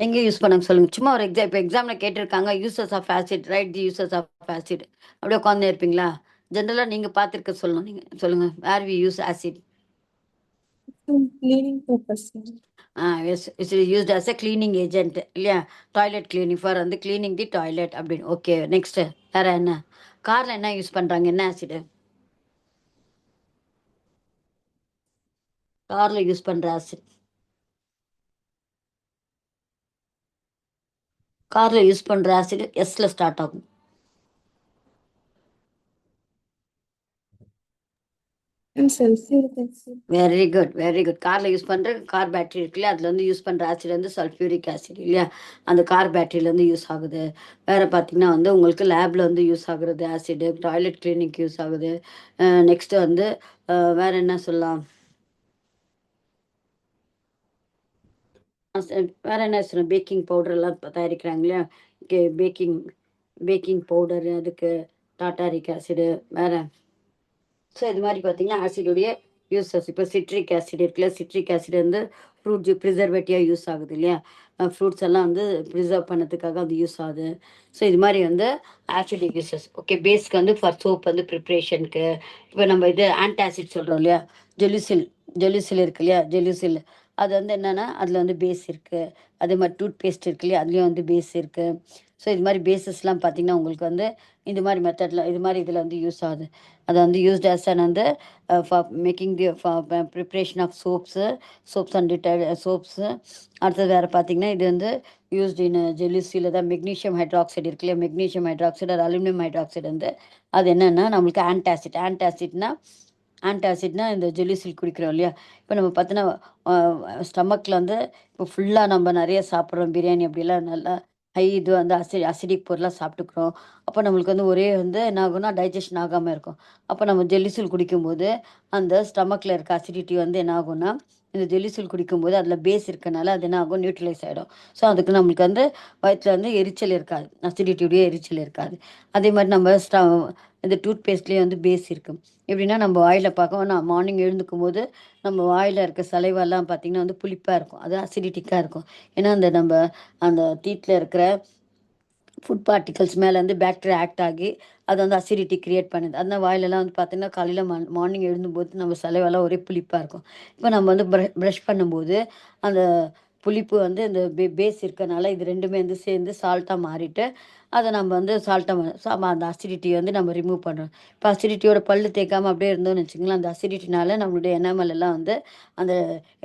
எங்கே யூஸ் பண்ணாங்க சொல்லுங்க. சும்மா ஒரு எக்ஸாம், இப்போ எக்ஸாமில் கேட்டிருக்காங்க uses of acid, write the uses of acid. அப்படியே உட்காந்து இருப்பீங்களா? ஜென்ரலாக நீங்கள் பார்த்துருக்க சொல்லணும். நீங்கள் சொல்லுங்கள். Where we use acid? Cleaning purpose. Yes, it's used as a cleaning agent இல்லையா? டாய்லெட் கிளீனிங் ஃபார் வந்து கிளீனிங் தி டாய்லெட் அப்படின்னு. ஓகே. நெக்ஸ்ட்டு வேறு என்ன? காரில் என்ன யூஸ் பண்ணுறாங்க? என்ன ஆசிடு காரில் யூஸ் பண்ணுற ஆசிட்? காரில் யூஸ் பண்ணுற ஆசிட் எஸ்ல ஸ்டார்ட் ஆகும். And sulfuric acid. Very good, very good. காரில் யூஸ் பண்ணுற கார் பேட்டரி இருக்குல்லையா, அதில் வந்து யூஸ் பண்ணுற ஆசிட் வந்து சல்ஃபியூரிக் ஆசிட் இல்லையா? அந்த கார் பேட்டரியிலேருந்து யூஸ் ஆகுது. வேறு பார்த்தீங்கன்னா வந்து உங்களுக்கு லேபில் வந்து யூஸ் ஆகுறது ஆசிடு, டாய்லெட் கிளீனிக் யூஸ் ஆகுது. நெக்ஸ்ட்டு வந்து வேறு என்ன சொல்லலாம்? வேறு என்ன சொல்லணும்? பேக்கிங் பவுடர்லாம் தயாரிக்கிறாங்க இல்லையா? பேக்கிங் பேக்கிங் பவுடர், அதுக்கு டாட்டாரிக் ஆசிடு. வேறு ஸோ இது மாதிரி பார்த்தீங்கன்னா ஆசிடுடைய யூஸஸ். இப்போ சிட்ரிக் ஆசிட் இருக்குல்ல, சிட்ரிக் ஆசிட் வந்து ஃப்ரூட் ப்ரிசர்வேட்டிவாக யூஸ் ஆகுது இல்லையா? ஃப்ரூட்ஸ் எல்லாம் வந்து ப்ரிசர்வ் பண்ணதுக்காக அது யூஸ் ஆகுது. ஸோ இது மாதிரி வந்து ஆசிடிக் யூசஸ். ஓகே. பேஸ்க்கு வந்து ஃபார் சோப் வந்து ப்ரிப்ரேஷனுக்கு. இப்போ நம்ம இது ஆன்டாசிட் சொல்கிறோம் இல்லையா? ஜெலுசில், ஜெலுசில் இருக்கு இல்லையா? ஜெலுசில் அது வந்து என்னென்னா அதில் வந்து பேஸ் இருக்குது. அதே மாதிரி டூத் பேஸ்ட் இருக்கு இல்லையா? அதுலேயும் வந்து பேஸ் இருக்குது. ஸோ இது மாதிரி பேஸஸ்லாம் பார்த்திங்கன்னா உங்களுக்கு வந்து இந்த மாதிரி மெத்தடில் இது மாதிரி இதில் வந்து யூஸ் ஆகுது. அதை வந்து யூஸ்ட் ஆஸ் அண்ட் வந்து for making the preparation of soaps and soaps. அடுத்தது வேறு பார்த்திங்கன்னா இது வந்து யூஸ்ட் இன் ஜெலுசியில் தான் மெக்னீஷியம் ஹைட்ராக்சைடு இருக்கு இல்லையா? மெக்னீஷியம் ஹைட்ராக்சைடு அது அலுமினியம் ஹைட்ராக்சைடு வந்து அது என்னென்னா நம்மளுக்கு ஆன்டாசிட்னா இந்த ஜெலுசில் குடிக்கிறோம் இல்லையா? இப்போ நம்ம பார்த்தோன்னா ஸ்டமக்கில் வந்து இப்போ ஃபுல்லாக நம்ம நிறைய சாப்பிட்றோம், பிரியாணி அப்படிலாம் நல்லா இது வந்து அசிடிக் பொருளாக சாப்பிட்டுக்கிறோம். அப்போ நம்மளுக்கு வந்து ஒரே வந்து என்ன ஆகும்னா டைஜஷன் ஆகாமல் இருக்கும். அப்போ நம்ம ஜெல்லிசூல் குடிக்கும்போது அந்த ஸ்டமக்கில் இருக்க அசிடிட்டி வந்து என்ன ஆகும்னா இந்த ஜெல்லிசூல் குடிக்கும்போது அதில் பேஸ் இருக்கனால அது என்ன ஆகும், நியூட்ரலைஸ் ஆகிடும். ஸோ அதுக்கு நம்மளுக்கு வந்து வயிற்றில் வந்து எரிச்சல் இருக்காது, அசிடிட்டியுடைய எரிச்சல் இருக்காது. அதே மாதிரி நம்ம இந்த டூத் பேஸ்ட்லேயே வந்து பேஸ் இருக்குது. எப்படின்னா நம்ம வாயில் பார்க்க நான் மார்னிங் எழுந்துக்கும் போது நம்ம வாயில் இருக்க சலைவெல்லாம் பார்த்திங்கன்னா வந்து புளிப்பாக இருக்கும், அது அசிடிட்டிக்காக இருக்கும். ஏன்னா அந்த டீத்தில் இருக்கிற ஃபுட் பார்ட்டிகல்ஸ் மேலே வந்து பாக்டீரியா ஆக்ட் ஆகி அது வந்து அசிடிட்டி கிரியேட் பண்ணுது. அந்த வாயிலெல்லாம் வந்து பார்த்திங்கன்னா காலையில் மார்னிங் எழுந்தும்போது நம்ம சலைவெல்லாம் ஒரே புளிப்பாக இருக்கும். இப்போ நம்ம வந்து ப்ரஷ் பண்ணும்போது அந்த புளிப்பு வந்து இந்த பேஸ் இருக்கனால இது ரெண்டுமே வந்து சேர்ந்து சால்ட்டாக மாறிட்டு அதை நம்ம வந்து சால்ட்டாக அந்த அசிடிட்டியை வந்து நம்ம ரிமூவ் பண்ணுறோம். இப்போ அசிடிட்டியோட பல்லு தேய்க்காமல் அப்படியே இருந்தோம்னு வச்சுங்களேன், அந்த அசிடிட்டினால நம்மளுடைய எனாமல் எல்லாம் வந்து அந்த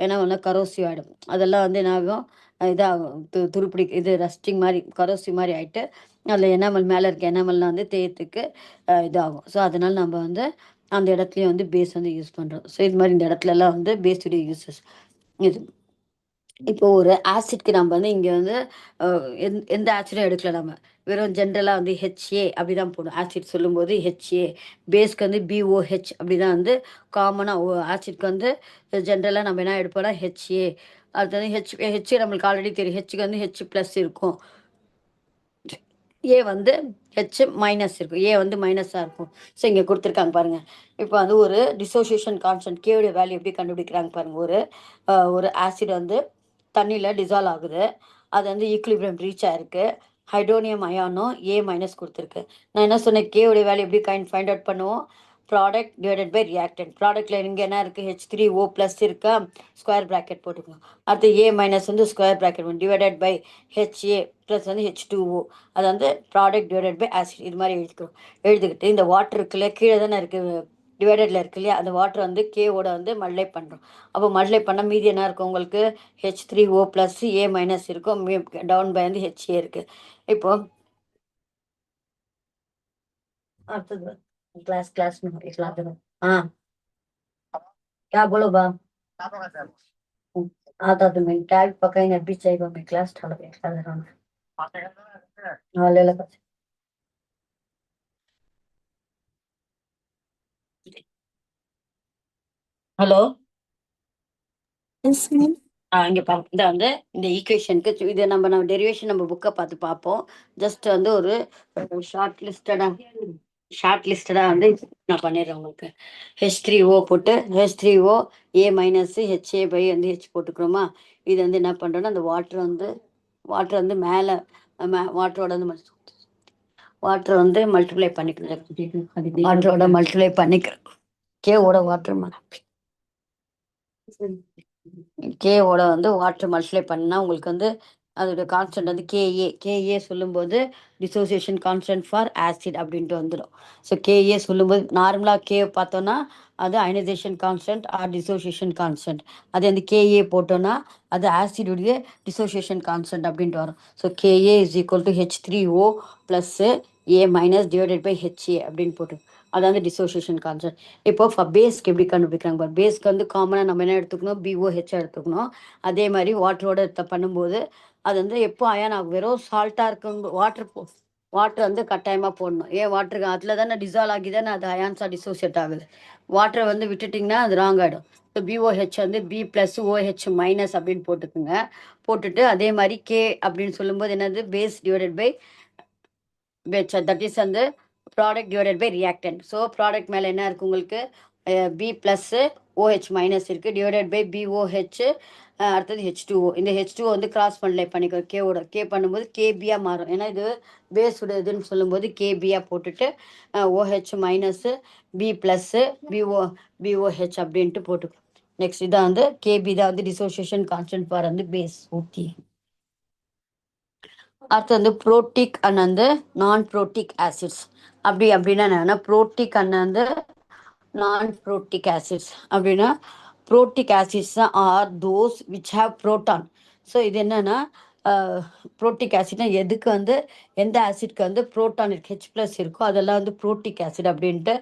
எனாமல்லாம் கரோசிவ் ஆகிடும். அதெல்லாம் வந்து என்ன ஆகும், இதாகும், துருப்பிடி இது ரஸ்டிங் மாதிரி கரோசிவ் மாதிரி ஆகிட்டு அதில் எனாமல் மேலே இருக்க எனாமல்லாம் வந்து தேயத்துக்கு இதாகும். ஸோ அதனால் நம்ம வந்து அந்த இடத்துலையும் வந்து பேஸ் வந்து யூஸ் பண்ணுறோம். ஸோ இது மாதிரி இந்த இடத்துலலாம் வந்து பேஸுடைய யூஸஸ் இது. இப்போ ஒரு ஆசிட்க்கு நம்ம வந்து இங்கே வந்து எந்த ஆசிடும் எடுக்கல, நம்ம வெறும் ஜென்ரலாக வந்து ஹெச்ஏ அப்படி தான் போடும். ஆசிட் சொல்லும்போது ஹெச்ஏ, பேஸ்க்கு வந்து பிஓஹெச் அப்படி தான் வந்து காமனாக. ஆசிட்க்கு வந்து ஜென்ரலாக நம்ம என்ன எடுப்போம்னா ஹெச்ஏ. அடுத்தது ஹெச்ஏ நம்மளுக்கு ஆல்ரெடி தெரியும், ஹெச்சுக்கு வந்து ஹெச் ப்ளஸ் இருக்கும், ஏ வந்து ஹெச் மைனஸ் இருக்கும், ஏ வந்து மைனஸாக இருக்கும். ஸோ இங்கே கொடுத்துருக்காங்க பாருங்கள். இப்போ வந்து ஒரு டிசோசியேஷன் கான்ஸ்டன்ட் கேவுடைய வேல்யூ எப்படி கண்டுபிடிக்கிறாங்க பாருங்கள். ஒரு ஆசிட் வந்து தண்ணியில் டிசால்வ் ஆகுது, அது வந்து ஈக்குலிபிரியம் ரீச் ஆயிருக்கு, ஹைட்ரோனியம் அயானும் ஏ மைனஸ் கொடுத்துருக்கு. நான் என்ன சொன்னேன், கேவுடைய வேல்யூ எப்படி ஃபைண்ட் அவுட் பண்ணுவோம், ப்ராடக்ட் டிவைடட் பை ரியாக்டன்ட். ப்ராடக்ட்டில் இங்கே என்ன இருக்குது, H3O ப்ளஸ் இருக்கா, ஸ்கொயர் ப்ராக்கெட் போட்டுக்கணும். அடுத்து ஏ மைனஸ் வந்து square bracket divided by HA plus வந்து H2O. அது வந்து ப்ராடக்ட் டிவைடட் பை ஆசிட். இது மாதிரி எழுதிக்கிட்டு இந்த வாட்டர் இருக்குல்ல கீழே தானே இருக்குது, டிவைடடில் இருக்கு இல்லையா, அந்த வாட்டர் வந்து கேவோட வந்து மல்டிப்ளை பண்ணுறோம். அப்போ மல்டிப்ளை பண்ணால் மீதி என்ன இருக்கும் உங்களுக்கு, H3O ப்ளஸ் ஏ மைனஸ் இருக்கும், டவுன் பை வந்து HA இருக்குது. இப்போ அடுத்தது क्लास में इखलास करो। हाँ, क्या बोलो बा। आता तो मैं टाइप पकाएंगे अभी चाहिए मैं क्लास ठाड़ के क्लास रहा हाँ ले लगा। Hello, Yes, ma'am. இங்கே பார்ப்போம். இந்த வந்து இந்த ஈக்குவேஷனுக்கு இது நம்ம டெரிவேஷன் நம்ம புக்கை பார்த்து பார்ப்போம். ஜஸ்ட் வந்து ஒரு ஷார்ட் லிஸ்டடாக வந்து நான் பண்ணிடுறேன் உங்களுக்கு. H3O போட்டு H3O A minus HA by வந்து ஹெச் போட்டுக்கிறோமா. இது வந்து என்ன பண்ணுறோன்னா அந்த வாட்டர் வந்து மேலே வாட்டரோட வந்து வாட்டர் வந்து மல்டிப்ளை பண்ணிக்கிறேன், வாட்டரோட மல்டிப்ளை பண்ணிக்கிறேன், கேவோட வாட்டர் கேவோட வந்து வாட்டர் மல்டிப்ளை பண்ணால் உங்களுக்கு வந்து அதோட கான்ஸ்டன்ட் வந்து கேஏ சொல்லும்போது டிசோசியேஷன் கான்ஸ்டன்ட் ஃபார் ஆசிட் அப்படின்ட்டு வந்துடும். ஸோ கேஏ சொல்லும்போது நார்மலாக கே பார்த்தோன்னா அது ionization constant or dissociation constant. அது வந்து கேஏ போட்டோன்னா அது ஆசிடுடைய டிசோசியேஷன் கான்ஸ்டன்ட் அப்படின்ட்டு வரும். So Ka is equal to H3O plus A minus divided by HA அப்படின்னு போட்டு அது வந்து டிசோசியேஷன் கான்ஸ்டன்ட். இப்போ பேஸ்க்கு எப்படி கண்டுபிடிக்கிறாங்க, பேஸ்க்கு வந்து காமனாக நம்ம என்ன எடுத்துக்கணும், BOH எடுத்துக்கணும். அதே மாதிரி வாட்டரோட பண்ணும்போது அது வந்து எப்போ அயன் ஆகும், வெறும் சால்ட்டாக இருக்கும் வாட்டர் வந்து கட்டாயமாக போடணும். ஏன் வாட்டருக்கு அதில் தானே டிசால்வ் ஆகி தானே அது அயான்ஸாக டிசோசியேட் ஆகுது. வாட்டரை வந்து விட்டுட்டிங்கன்னா அது ராங் ஆகிடும். இப்போ BOH வந்து B ப்ளஸ் OH மைனஸ் அப்படின்னு போட்டுக்குங்க. போட்டுட்டு அதே மாதிரி கே அப்படின்னு சொல்லும்போது என்னது, base divided by that is வந்து product divided by reactant. So product மேலே என்ன இருக்குது உங்களுக்கு, பி ப்ளஸ்ஸு OH மைனஸ் இருக்குது டிவைடட் பை BOH. அடுத்தது H2O. இந்த H2O வந்து கிராஸ் பண்ணலை பண்ணிக்கிறோம், கே பண்ணும்போது கேபியாக மாறும். ஏன்னா இது பேஸோட இதுன்னு சொல்லும்போது கேபியாக போட்டுட்டு OH minus B plus BOH அப்படின்ட்டு போட்டுக்கோம். நெக்ஸ்ட் இதான் வந்து கேபி தான் வந்து டிசோசியேஷன் கான்ஸ்டன்ட் ஃபார் வந்து பேஸ். ஓகே, அடுத்து வந்து புரோட்டிக் அண்ட் வந்து நான் புரோட்டிக் ஆசிட்ஸ். அப்படின்னா என்னன்னா, புரோட்டிக் அண்ட் வந்து நான் புரோட்டிக் ஆசிட்ஸ் அப்படின்னா, protic acids are those which have proton. So இது என்னன்னா, புரோட்டிக் ஆசிட்னா எதுக்கு வந்து எந்த ஆசிட்க்கு வந்து புரோட்டான் இருக்கு, H ப்ளஸ் இருக்கோ அதெல்லாம் வந்து புரோட்டிக் ஆசிட் அப்படின்ட்டு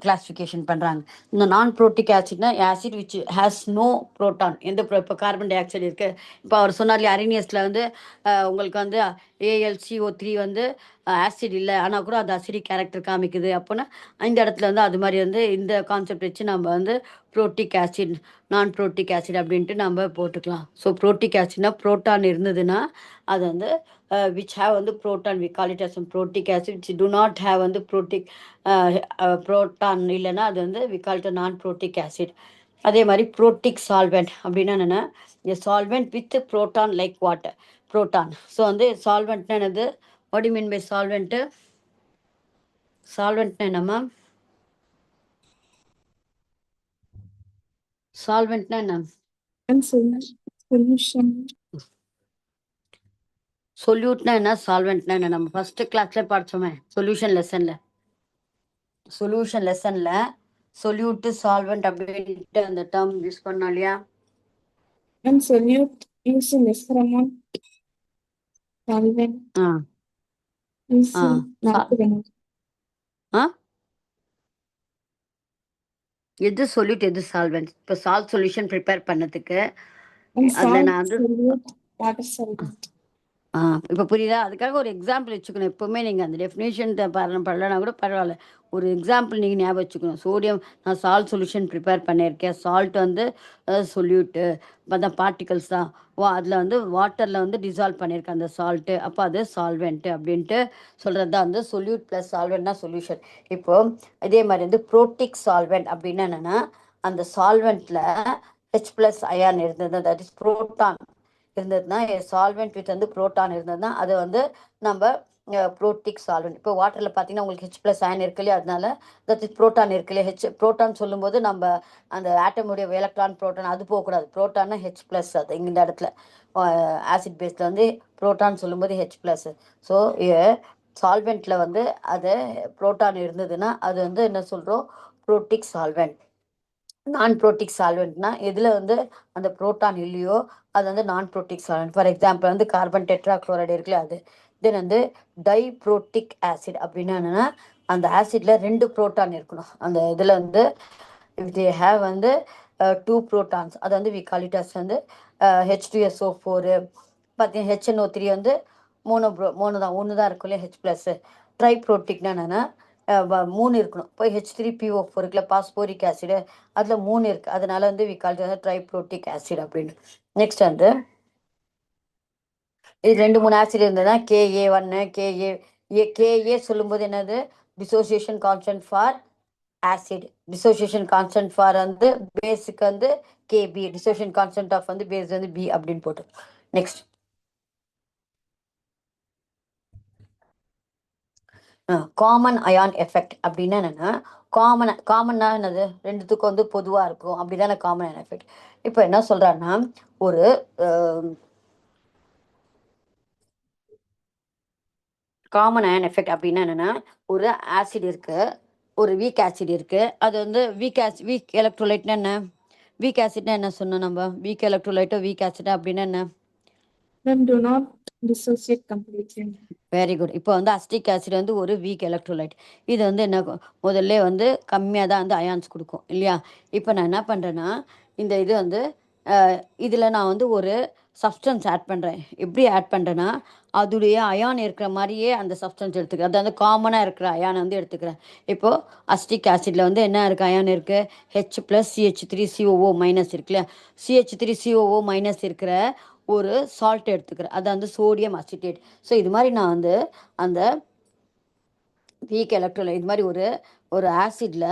கிளாஸிஃபிகேஷன் பண்ணுறாங்க. இந்த நான் புரோட்டிக் ஆசிட்னா acid which has no proton. இப்போ கார்பன் டை ஆக்சைடு இருக்குது. இப்போ அவர் சொன்னார் அரேனியஸில் வந்து உங்களுக்கு வந்து AlCO3 வந்து ஆசிட் இல்லை ஆனால் கூட அது அசிடிக் கேரக்டர் காமிக்குது அப்போனா இந்த இடத்துல வந்து அது மாதிரி வந்து இந்த கான்செப்ட் வச்சு நம்ம வந்து புரோட்டிக் ஆசிட் நான் புரோட்டிக் ஆசிட் அப்படின்ட்டு நம்ம போட்டுக்கலாம். ஸோ புரோட்டிக் ஆசிட்னா புரோட்டான் இருந்ததுன்னா அது வந்து விச் ஹேவ் வந்து proton we call it as protic acid which do not have வந்து புரோட்டான் இல்லைன்னா அது வந்து we call it non protic acid. அதே மாதிரி புரோட்டிக் சால்வெண்ட் அப்படின்னா என்னென்னா solvent with proton like water proton. So வந்து சால்வெண்ட்னா என்னது? What you mean by solvent? சால்வெண்ட்னா என்னம்மா? சால்வெண்ட்னா என்ன? And solution. சொல்யூட்னா என்ன? சால்வெண்ட்னா என்ன? நம்ம ஃபர்ஸ்ட் கிளாஸ்ல படிச்சோமே சொல்யூஷன் லெசன்ல சொல்யூட் சால்வெண்ட் அப்படின்ட்டு அந்த டேர்ம் யூஸ் பண்ணோம் இல்லையா? And solute use lesser amount solvent ah is ah not enough. ஆ எது சொல்யூட் எது சால்வெண்ட்? இப்போ சால்ட் சொல்யூஷன் ப்ரிப்பேர் பண்ணதுக்கு And அதில் salt நான் வந்து solute water solvent. இப்போ புரியுதா? அதுக்காக ஒரு எக்ஸாம்பிள் வச்சுக்கணும். எப்போவுமே நீங்கள் அந்த டெஃபினேஷன் படலைனா கூட பரவாயில்ல, ஒரு எக்ஸாம்பிள் நீங்கள் ஞாபகம் வச்சுக்கணும். சோடியம் நான் சால்ட் சொல்யூஷன் ப்ரிப்பேர் பண்ணியிருக்கேன், சால்ட் வந்து சொல்யூட்டு அதான் பார்ட்டிகல்ஸ் தான். அதில் வந்து வாட்டரில் வந்து டிசால்வ் பண்ணியிருக்கேன் அந்த சால்ட்டு, அப்போ அது சால்வெண்ட்டு அப்படின்ட்டு சொல்கிறது தான் வந்து சொல்யூட் ப்ளஸ் சால்வெண்ட்னா சொல்யூஷன். இப்போது இதே மாதிரி வந்து புரோட்டிக் சால்வெண்ட் அப்படின்னா என்னென்னா அந்த சால்வெண்ட்டில் ஹெச் ப்ளஸ் அயான் இருந்தது, தட் இஸ் புரோட்டான் இருந்ததுன்னா சால்வெண்ட் வித் வந்து புரோட்டான் இருந்ததுன்னா அது வந்து நம்ம புரோட்டிக் சால்வெண்ட். இப்போ வாட்டரில் பார்த்தீங்கன்னா உங்களுக்கு ஹெச் ப்ளஸ் அயன் இருக்கு இல்லையா, அதனால தட் இஸ் புரோட்டான் இருக்கு இல்லையா. ஹெச் புரோட்டான் சொல்லும்போது நம்ம அந்த ஆட்டமுடைய எலக்ட்ரான் புரோட்டான் அது போகக்கூடாது. புரோட்டான்னா ஹெச் ப்ளஸ், அது இந்த இடத்துல ஆசிட் பேஸில் வந்து புரோட்டான் சொல்லும்போது ஹெச் ப்ளஸ். ஸோ சால்வெண்ட்டில் வந்து அது புரோட்டான் இருந்ததுன்னா அது வந்து என்ன சொல்கிறோம்? Protic solvent. நான் புரோட்டிக் சால்வெண்ட்னா எதில் வந்து அந்த புரோட்டான் இல்லையோ அது வந்து நான் புரோட்டிக் சால்வெண்ட். ஃபார் எக்ஸாம்பிள் வந்து கார்பன் டெட்ரா குளோரைடு இருக்குல்ல அது. தென் வந்து டைப்ரோட்டிக் ஆசிட் அப்படின்னா என்னென்னா அந்த ஆசிட்ல 2 புரோட்டான் இருக்கணும். அந்த இதில் வந்து இஃப் தே ஹேவ் வந்து 2 புரோட்டான்ஸ் அது வந்து வி கால் இட் அஸ் வந்து H2SO4. பார்த்தீங்கன்னா HNO3 வந்து மூணு தான், ஒன்று தான் இருக்கும் இல்லையா ஹெச் ப்ளஸ். ட்ரைப்ரோட்டிக்னா என்னென்னா 3 இருக்கணும். இப்போ H3PO4 இருக்குல்ல பாஸ்போரிக் ஆசிடு, அதில் 3 இருக்குது, அதனால வந்து வி கால் இட் ட்ரைப்ரோட்டிக் ஆசிட் அப்படின்னு. நெக்ஸ்ட் வந்து இது 2-3 ஆசிட் இருந்ததுன்னா KA1 KA சொல்லும்போது என்னது? Dissociation constant for acid. Dissociation constant for வந்து பேஸுக்கு வந்து KB, டிசோசியேஷன் கான்ஸ்டன்ட் ஆஃப் வந்து பேஸ் வந்து B அப்படின்னு போட்டு. நெக்ஸ்ட் காமன் அயான் எஃபெக்ட் அப்படின்னா என்னென்னா காமன்னா என்னது? ரெண்டுத்துக்கும் வந்து பொதுவாக இருக்கும் அப்படிதானே காமன் அயான் எஃபெக்ட். இப்போ என்ன சொல்கிறான்னா ஒரு காமன் அயன் எஃபெக்ட் அப்படின்னா என்னென்னா ஒரு ஆசிட் இருக்குது, ஒரு வீக் ஆசிட் இருக்குது, அது வந்து வீக் எலக்ட்ரோலைட்னா என்ன? வீக் ஆசிட்னா என்ன சொன்னோம் நம்ம? வீக் எலக்ட்ரோலைட்டோ வீக் ஆசிடா அப்படின்னா என்ன? Then do not dissociate completely. Very good. இப்போ வந்து அஸ்டிக் ஆசிட் வந்து ஒரு வீக் எலக்ட்ரோலைட். இது வந்து என்ன முதல்ல வந்து கம்மியாக தான் வந்து அயான்ஸ் கொடுக்கும் இல்லையா. இப்போ நான் என்ன பண்ணுறேன்னா இந்த இது வந்து இதில் நான் வந்து ஒரு சப்ஸ்டன்ஸ் ஆட் பண்ணுறேன். எப்படி ஆட் பண்ணுறேன்னா அதுடைய அயான் இருக்கிற மாதிரியே அந்த சப்ஸ்டன்ஸ் எடுத்துக்கிறேன். அது வந்து காமனாக இருக்கிற அயான் வந்து எடுத்துக்கிறேன். இப்போது அஸ்டிக் ஆசிடில் வந்து என்ன இருக்குது? அயான் இருக்குது H+CH3COO- இருக்கு இல்லையா. CH3COO- இருக்கிற ஒரு சால்ட் எடுத்துக்கிறேன், அது வந்து சோடியம் அசிட்டேட். ஸோ இது மாதிரி நான் வந்து அந்த வீக் எலக்ட்ரோலைட் இது மாதிரி ஒரு ஆசிடில்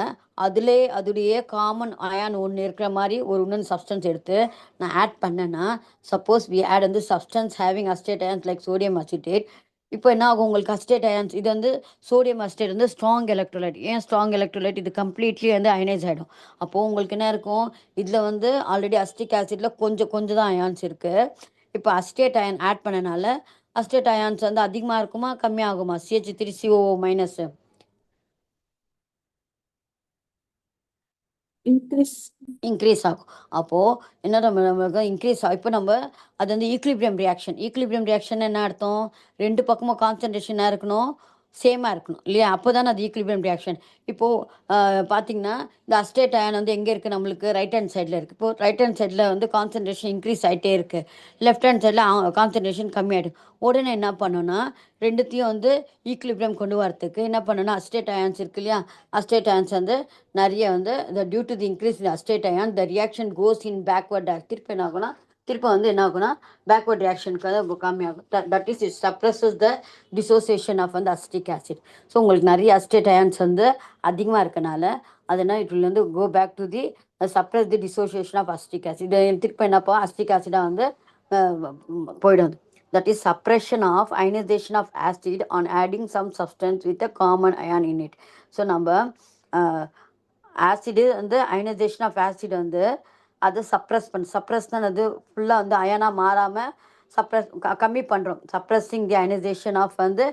அதுடைய காமன் அயான் ஒன்று இருக்கிற மாதிரி ஒரு இன்னொன்று சப்ஸ்டன்ஸ் எடுத்து நான் ஆட் பண்ணேன்னா சப்போஸ் வி ஆட் வந்து substance having acetate ions like sodium acetate. இப்போ என்ன ஆகும் உங்களுக்கு? அசிட்டேட் அயான்ஸ் இது வந்து சோடியம் அசிட்டேட் வந்து ஸ்ட்ராங் எலக்ட்ரோலைட். ஏன் ஸ்ட்ராங் எலக்ட்ரோலைட்? இது கம்ப்ளீட்லி வந்து அயனைஸ் ஆகிடும். அப்போது உங்களுக்கு என்ன இருக்கும்? இதில் வந்து ஆல்ரெடி அசிட்டிக் ஆசிடில் கொஞ்சம் தான் அயான்ஸ் இருக்குது. இப்போ அசிட்டேட் அயன் ஆட் பண்ணனால அசிட்டேட் அயான்ஸ் வந்து அதிகமாக இருக்குமா கம்மியாகுமா? CH3COO- இன்க்ரீஸ் ஆகும். அப்போது என்ன நம்மளுக்கு இன்க்ரீஸ் ஆகும். இப்போ நம்ம அது வந்து ஈக்லிபிரியம் ரியாக்ஷன் என்ன அர்த்தம்? 2 பக்கமும் கான்சன்ட்ரேஷனாக இருக்கணும், சேமாக இருக்கணும் இல்லையா? அப்போ தானே அது ஈக்குலிபிரியம் ரியாக்ஷன். இப்போது பார்த்தீங்கன்னா இந்த அஸ்டேட் அயன் வந்து எங்கே இருக்குது? நம்மளுக்கு ரைட் ஹேண்ட் சைடில் இருக்குது. இப்போது ரைட் ஹேண்ட் சைடில் வந்து கான்சன்ட்ரேஷன் இன்க்ரீஸ் ஆகிட்டே இருக்குது, லெஃப்ட் ஹேண்ட் சைடில் கான்சன்ட்ரேஷன் கம்மியாகிடும். உடனே என்ன பண்ணணும்னா ரெண்டுத்தையும் வந்து ஈக்குலிபிரியம் கொண்டு வரத்துக்கு என்ன பண்ணணும்னா அஸ்டேட் அயான்ஸ் இருக்கு இல்லையா? அஸ்டேட் அயான்ஸ் வந்து நிறைய வந்து due to the increase in acetate ion the reaction goes in backward. திருப்பி என்ன ஆகும்னா என்ன ஆகும்னா பேக்வர்ட் ரியாக்ஷனுக்கு வந்து கம்மியாகும். That is it suppresses the dissociation of வந்து அசிட்டிக் ஆசிட். ஸோ உங்களுக்கு நிறைய அஸ்டேட் அயான்ஸ் வந்து அதிகமாக இருக்கனால அதனால் இட் வில் வந்து go back to the suppress the dissociation of acetic acid. இது திருப்பி என்னப்போ அசிட்டிக் ஆசிடாக வந்து போயிடும். That is suppression of ionization of acid on adding some substance with a common ion in it. So நம்ம acid வந்து ionization of acid வந்து அதை suppress தான் அது ஃபுல்லாக வந்து அயனாக மாறாமல் கம்மி பண்ணுறோம். சப்ரஸிங் தி அயனைசேஷன் ஆஃப் வந்து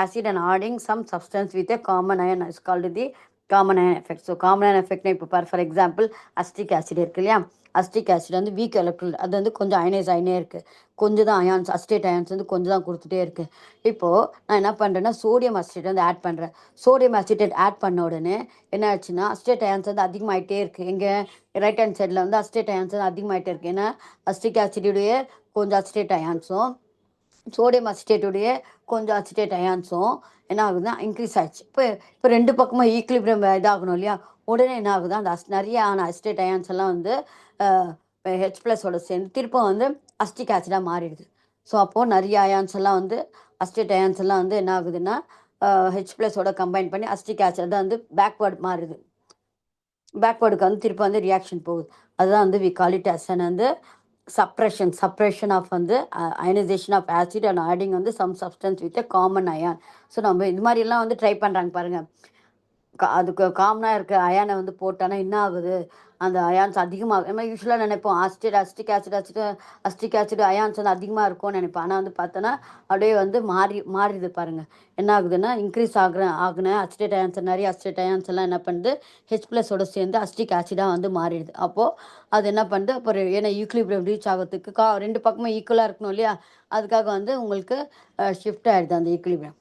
acid and adding some substance with a common ion is called the common ion effect. So common ion எஃபெக்ட்னா இப்போ ஃபார் எக்ஸாம்பிள் அஸ்டிக் ஆசிட் இருக்கு இல்லையா? அஸ்டிக் ஆசிட் வந்து வீக் எலக்ட்ரோல், அது வந்து கொஞ்சம் அயனைஸ் ஆகினே இருக்குது, கொஞ்சம் தான் அயான்ஸ் அஸ்டேட் அயான்ஸ் வந்து கொஞ்சம் தான் கொடுத்துட்டே இருக்குது. இப்போது நான் என்ன பண்ணுறேன்னா சோடியம் அசிட்டேட் வந்து ஆட் பண்ணுறேன். சோடியம் அசிட்டேட் ஆட் பண்ண உடனே என்ன ஆச்சுன்னா அஸ்டேட் அயான்ஸ் வந்து அதிகமாகிட்டே இருக்குது. எங்கே ரைட் ஹேண்ட் சைடில் வந்து அஸ்டேட் அயான்ஸ் வந்து அதிகமாகிட்டே இருக்குது. ஏன்னா அஸ்டிக் ஆசிடுடைய கொஞ்சம் அசிட்டேட் அயான்ஸும் சோடியம் அசிட்டேட்டுடைய கொஞ்சம் அசிட்டேட் அயான்ஸும் என்ன ஆகுதுன்னா இன்க்ரீஸ் ஆயிடுச்சு. இப்போ ரெண்டு பக்கமும் ஈக்குலிபிரியம் இதாகணும் இல்லையா? உடனே என்ன ஆகுது அந்த நிறைய அசிட்டேட் அயான்ஸ் எல்லாம் வந்து H+ஓட சேர்ந்து திருப்பம் வந்து அஸ்டிக் ஆசிடாக மாறிடுது. ஸோ அப்போது நிறைய அயான்ஸ் எல்லாம் வந்து அஸ்டேட் அயான்ஸ் எல்லாம் வந்து என்ன ஆகுதுன்னா H+ஓட கம்பைன் பண்ணி அஸ்டிக் ஆசிட் தான் வந்து பேக்வேர்டு மாறுது. பேக்வேர்டுக்கு வந்து திருப்ப வந்து ரியாக்ஷன் போகுது. அதுதான் வந்து we call it as an வந்து சப்ரேஷன் ஆஃப் வந்து ionization of acid and adding வந்து some substance with common ion. So நம்ம இது மாதிரிலாம் வந்து ட்ரை பண்ணுறாங்க பாருங்கள். அதுக்கு காமனாக இருக்க அயானை வந்து போட்டானா என்ன ஆகுது? அந்த அயான்ஸ் அதிகமாக நம்ம யூஸ்வலாக நினைப்போம் அஸ்டிக் ஆசிட் அயான்ஸ் வந்து அதிகமாக இருக்கும்னு நினைப்போம். ஆனால் வந்து பார்த்தோன்னா அப்படியே வந்து மாறிடுது பாருங்கள். என்ன ஆகுதுன்னா இன்க்ரீஸ் ஆகுன அஸ்டேட் அயான்ஸ் நிறைய அஸ்டேட் அயான்ஸ் எல்லாம் என்ன பண்ணுது H+ஓட சேர்ந்து அஸ்டிக் ஆசிடாக வந்து மாறிடுது. அப்போது அது என்ன பண்ணுது அப்புறம் ஏன்னா ஈக்குலிபிரியம் ரீச் ஆகிறதுக்கு ரெண்டு பக்கமும் ஈக்குவலாக இருக்கணும் இல்லையா? அதுக்காக வந்து உங்களுக்கு ஷிஃப்ட் ஆகிடுது அந்த ஈக்குலிபிரியம்.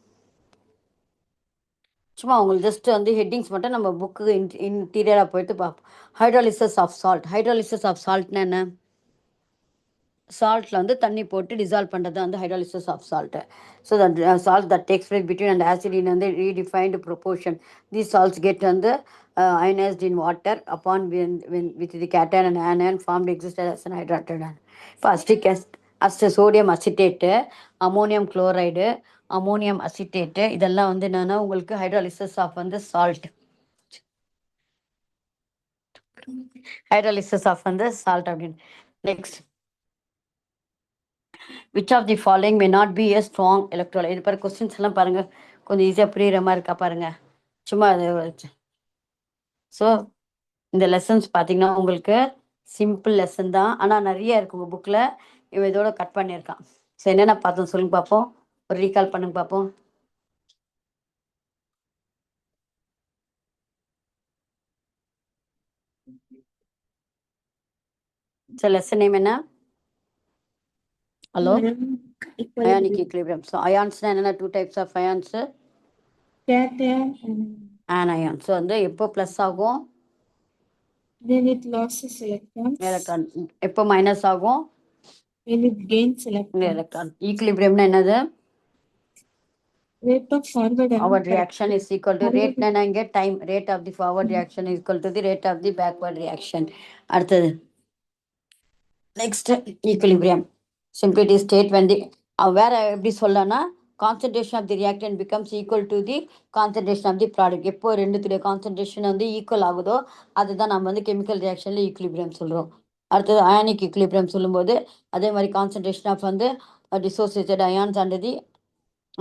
சும்மா உங்களுக்கு ஜஸ்ட் வந்து ஹெட்டிங்ஸ் மட்டும் நம்ம புக்கு இன்டீரியராக போயிட்டு பார்ப்போம். ஹைட்ராலிசிஸ் ஆஃப் சால்ட்னா என்ன? சால்ட்டில் வந்து தண்ணி போட்டு டிசால்வ் பண்ணுறது வந்து hydrolysis of salt. So that salt that takes place between and acid in வந்து redefined proportion. These salts get வந்து ionized in water upon with the cation and anion formed exist as an hydrated. இப்போ sodium acetate, ammonium chloride, ammonium acetate இதெல்லாம் வந்து என்னென்னா உங்களுக்கு hydrolysis of வந்து salt. Hydrolysis of வந்து salt அப்படின்னு. Next, which of the following may not be a strong electrolyte. இது பாரு கொஸ்டின்ஸ் எல்லாம் பாருங்கள், கொஞ்சம் ஈஸியாக புரியுற மாதிரி இருக்கா பாருங்கள். சும்மா அது ஸோ இந்த லெசன்ஸ் பார்த்தீங்கன்னா உங்களுக்கு சிம்பிள் லெசன் தான், ஆனால் நிறைய இருக்கு உங்கள் புக்கில். இவன் இதோட கட் பண்ணியிருக்கான். ஸோ என்னென்ன பார்த்தோம் சொல்லுங்க பார்ப்போம், ஒரு ரீகால் பண்ணுங்க பார்ப்போம். ஸோ லெசன் நேம் என்ன? Hello, ionic equilibrium. ஸோ அயான்ஸ்னா என்னென்ன? Two types of ions, Cation anion. So வந்து எப்போ ப்ளஸ் ஆகும்? when it loses electrons, electron. எப்போ மைனஸ் ஆகும்? when it gains electrons. Electron. ஈக்குலிபிரியம்னா என்னது? Rate of forward Forward and reaction is equal to rate na இங்கே time. Rate of the forward reaction is equal to the rate of the backward reaction. அடுத்தது next equilibrium. Simplicity state when the வேற எப்படி சொல்லனா concentration of the reactant becomes equal to the concentration of the product. எப்போ ரெண்டுத்துடைய concentration வந்து equal ஆகுதோ அதுதான் நம்ம வந்து கெமிக்கல் ரியாக்ஷன்ல ஈக்குலிபிரியம் சொல்கிறோம். அடுத்தது அயானிக் ஈக்குலிபிரியம் சொல்லும்போது அதே மாதிரி கான்சன்ட்ரேஷன் ஆஃப் வந்து dissociated ions and the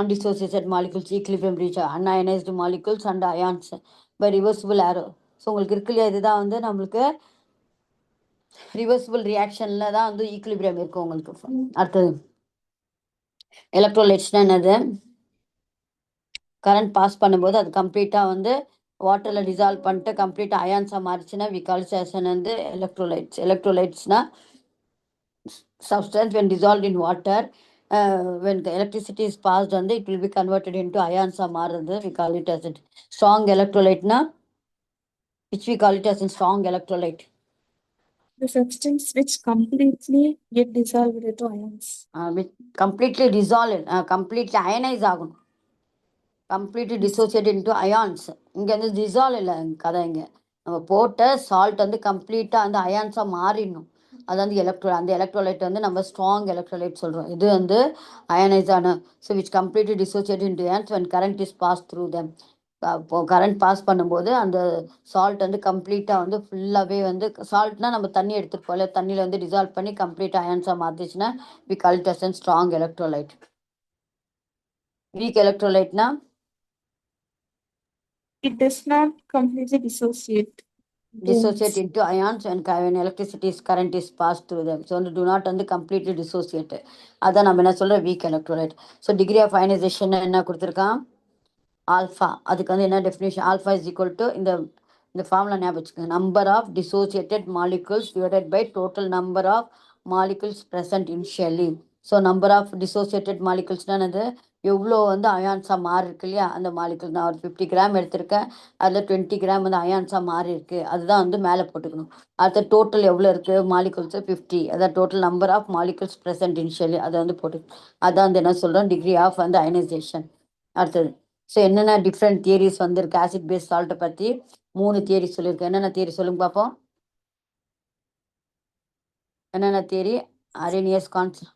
undissociated molecules equilibrium reach unionized molecules and ions by reversible arrow. So உங்களுக்கு இருக்கு இல்லையா, இதுதான் வந்து நம்மளுக்கு ரிவர்சிபிள் ரியாக்ஷனில் தான் வந்து ஈக்குலிபிரியம் இருக்கும் உங்களுக்கு. அடுத்தது எலக்ட்ரோலைட்ஸ்னா என்னது? கரண்ட் பாஸ் பண்ணும்போது அது கம்ப்ளீட்டாக வந்து வாட்டரில் டிசால்வ் பண்ணிட்டு கம்ப்ளீட்டாக அயான்ஸாக மாறிச்சுன்னா வி கால் இட் வந்து electrolytes. எலக்ட்ரோலைட்ஸ்னா substance when dissolved in water when the electricity is passed வந்து it will be converted into ions மாறுறது. We call it as a strong electrolyte னா which we call it as a strong electrolyte. The substance which completely get dissolved into ions. Which completely dissolve, completely ionize ஆகணும். Completely dissociate into ions. இங்கே வந்து dissolve இல்லை கதை. இங்கே நம்ம போட்ட salt வந்து கம்ப்ளீட்டாக அந்த அயான்ஸாக மாறிடணும். அது வந்து அந்த எலக்ட்ரோலைட் வந்து நம்ம ஸ்ட்ராங் எலக்ட்ரோலைட் சொல்கிறோம். இது வந்து அயனைஸ் ஆன so which completely dissociate into ions when current is pass through them. இப்போ கரண்ட் பாஸ் பண்ணும்போது அந்த சால்ட் வந்து கம்ப்ளீட்டாக வந்து ஃபுல்லாகவே வந்து சால்ட்னா நம்ம தண்ணி எடுத்துருப்போம் இல்லை, தண்ணியில் வந்து டிசால்வ் பண்ணி கம்ப்ளீட்டாக அயான்ஸாக மாற்றிச்சுன்னா we call it as an strong electrolyte. Weak எலக்ட்ரோலைட்னா It does not completely dissociate. Dissociate into ions when electricity current is passed through them. So do not வந்து completely dissociate. அதான் நம்ம என்ன சொல்ற weak electrolyte. So degree of ionization என்ன கொடுத்துருக்கான்? Alpha. அதுக்கு வந்து என்ன definition? Alpha is equal to இந்த ஃபார்முலா ஞாபகம் வச்சுக்கோங்க. Number of dissociated molecules divided by total number of molecules present initially. So number of dissociated மாலிகுல்ஸ்னால் அது எவ்வளோ வந்து அயான்ஸாக மாறி இருக்கு இல்லையா அந்த மாலிகுல். நான் ஒரு 50 கிராம் எடுத்திருக்கேன், அதில் 20 கிராம் வந்து அயான்ஸாக மாறி இருக்கு, அதுதான் வந்து மேலே போட்டுக்கணும். அடுத்த டோட்டல் எவ்வளோ இருக்குது மாலிகுல்ஸ் 50, அதான் total number of molecules present initially அதை வந்து போட்டுக்கணும். அதான் வந்து என்ன சொல்கிறோம் டிகிரி ஆஃப் வந்து அயனைசேஷன். அடுத்தது ஸோ என்னென்ன டிஃப்ரெண்ட் தியரிஸ் வந்திருக்கு ஆசிட் பேஸ் சால்ட்டை பற்றி 3 தியரி சொல்லியிருக்கேன். என்னென்ன தியரி சொல்லுங்க பார்ப்போம். என்னென்ன theory? Arrhenius concept,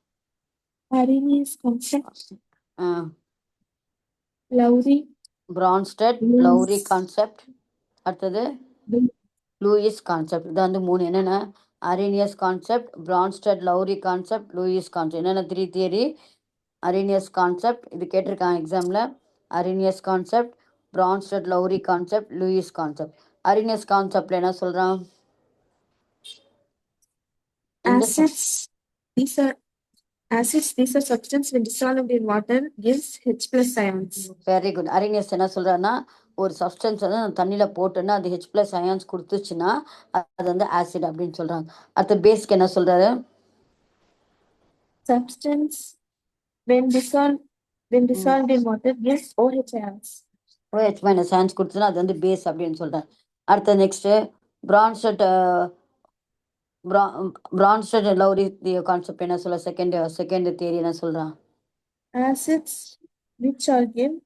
Lowry, Bronsted, Lowry concept, அடுத்தது லூயிஸ் கான்செப்ட். இதான் வந்து 3 என்னென்ன? Arrhenius concept, Bronsted, Lowry concept, Lewis concept. என்னென்ன 3 தியரி? Arrhenius concept இது கேட்டிருக்காங்க எக்ஸாமில். Arrhenius concept, Bronsted, Lowry concept, Lewis concept. Arrhenius கான்செப்டில் என்ன சொல்கிறான்? These are substances when dissolved in water gives H plus ions. Very good. Arrhenius என்ன சொல்றாருன்னா ஒரு சப்ஸ்டன்ஸ் வந்து தண்ணியில் போட்டோன்னா அது H plus அயான்ஸ் கொடுத்துச்சுன்னா அது வந்து ஆசிட் அப்படின்னு சொல்றாங்க. அடுத்த பேஸ்க்கு என்ன சொல்றாரு? Substance when dissolved in water gives OH ions. OH minus ions கொடுத்துச்சுன்னா அது வந்து பேஸ் அப்படின்னு சொல்றாரு. அடுத்த நெக்ஸ்ட் Bronsted Lowry கான்செப்ட் என்ன சொல்ல? செகண்ட் தியரி என்ன சொல்றான்? Acids which are give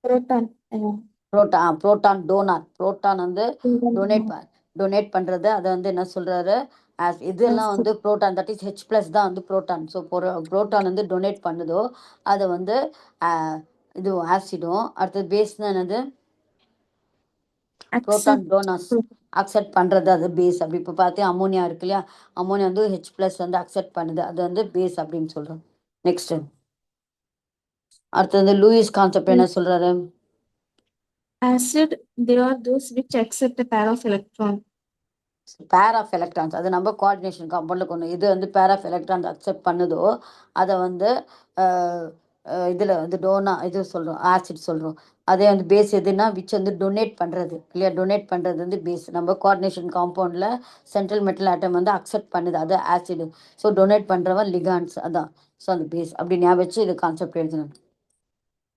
proton ion. Proton donor. Proton வந்து டொனேட் பண்றது அதை வந்து என்ன சொல்றாரு? இதெல்லாம் வந்து proton that is H plus தான் வந்து புரோட்டான். ஸோ புரோட்டான் வந்து டொனேட் பண்ணுதோ அதை வந்து இது ஆசிடும். அடுத்தது பேஸ் தான் என்னது? புரோட்டான் டோனாஸ் அக்செப்ட் பண்ணுறது அது பேஸ். அப்படி இப்போ பார்த்தீங்க அமோனியா இருக்கு இல்லையா, அமோனியா வந்து H plus வந்து அக்செப்ட் பண்ணுது, அது வந்து பேஸ் அப்படின்னு சொல்கிறோம். நெக்ஸ்ட் அடுத்தது லூயிஸ் கான்செப்ட் என்ன சொல்கிறாரு? Acid, they are those which accept a pair of electron. Pair of electrons அது நம்ம கோஆர்டினேஷன் காம்பவுண்டில் கொண்டு இது வந்து பேர் ஆஃப் எலக்ட்ரான்ஸ் அக்செப்ட் பண்ணுதோ அதை வந்து இதில் வந்து இது சொல்கிறோம் ஆசிட் சொல்கிறோம். அதே வந்து பேஸ் எதுனா விச் வந்து டொனேட் பண்ணுறது இல்லையா, டொனேட் பண்ணுறது வந்து பேஸ். நம்ம கோஆர்டினேஷன் காம்பவுண்டில் சென்ட்ரல் மெட்டல் ஆட்டம் வந்து அக்செப்ட் பண்ணுது, அது ஆசிடு. ஸோ டொனேட் பண்ணுறவன் லிகான்ஸ், அதான். ஸோ அந்த பேஸ் அப்படி ஞாபகம் வச்சு இது கான்செப்ட் எழுதணும்.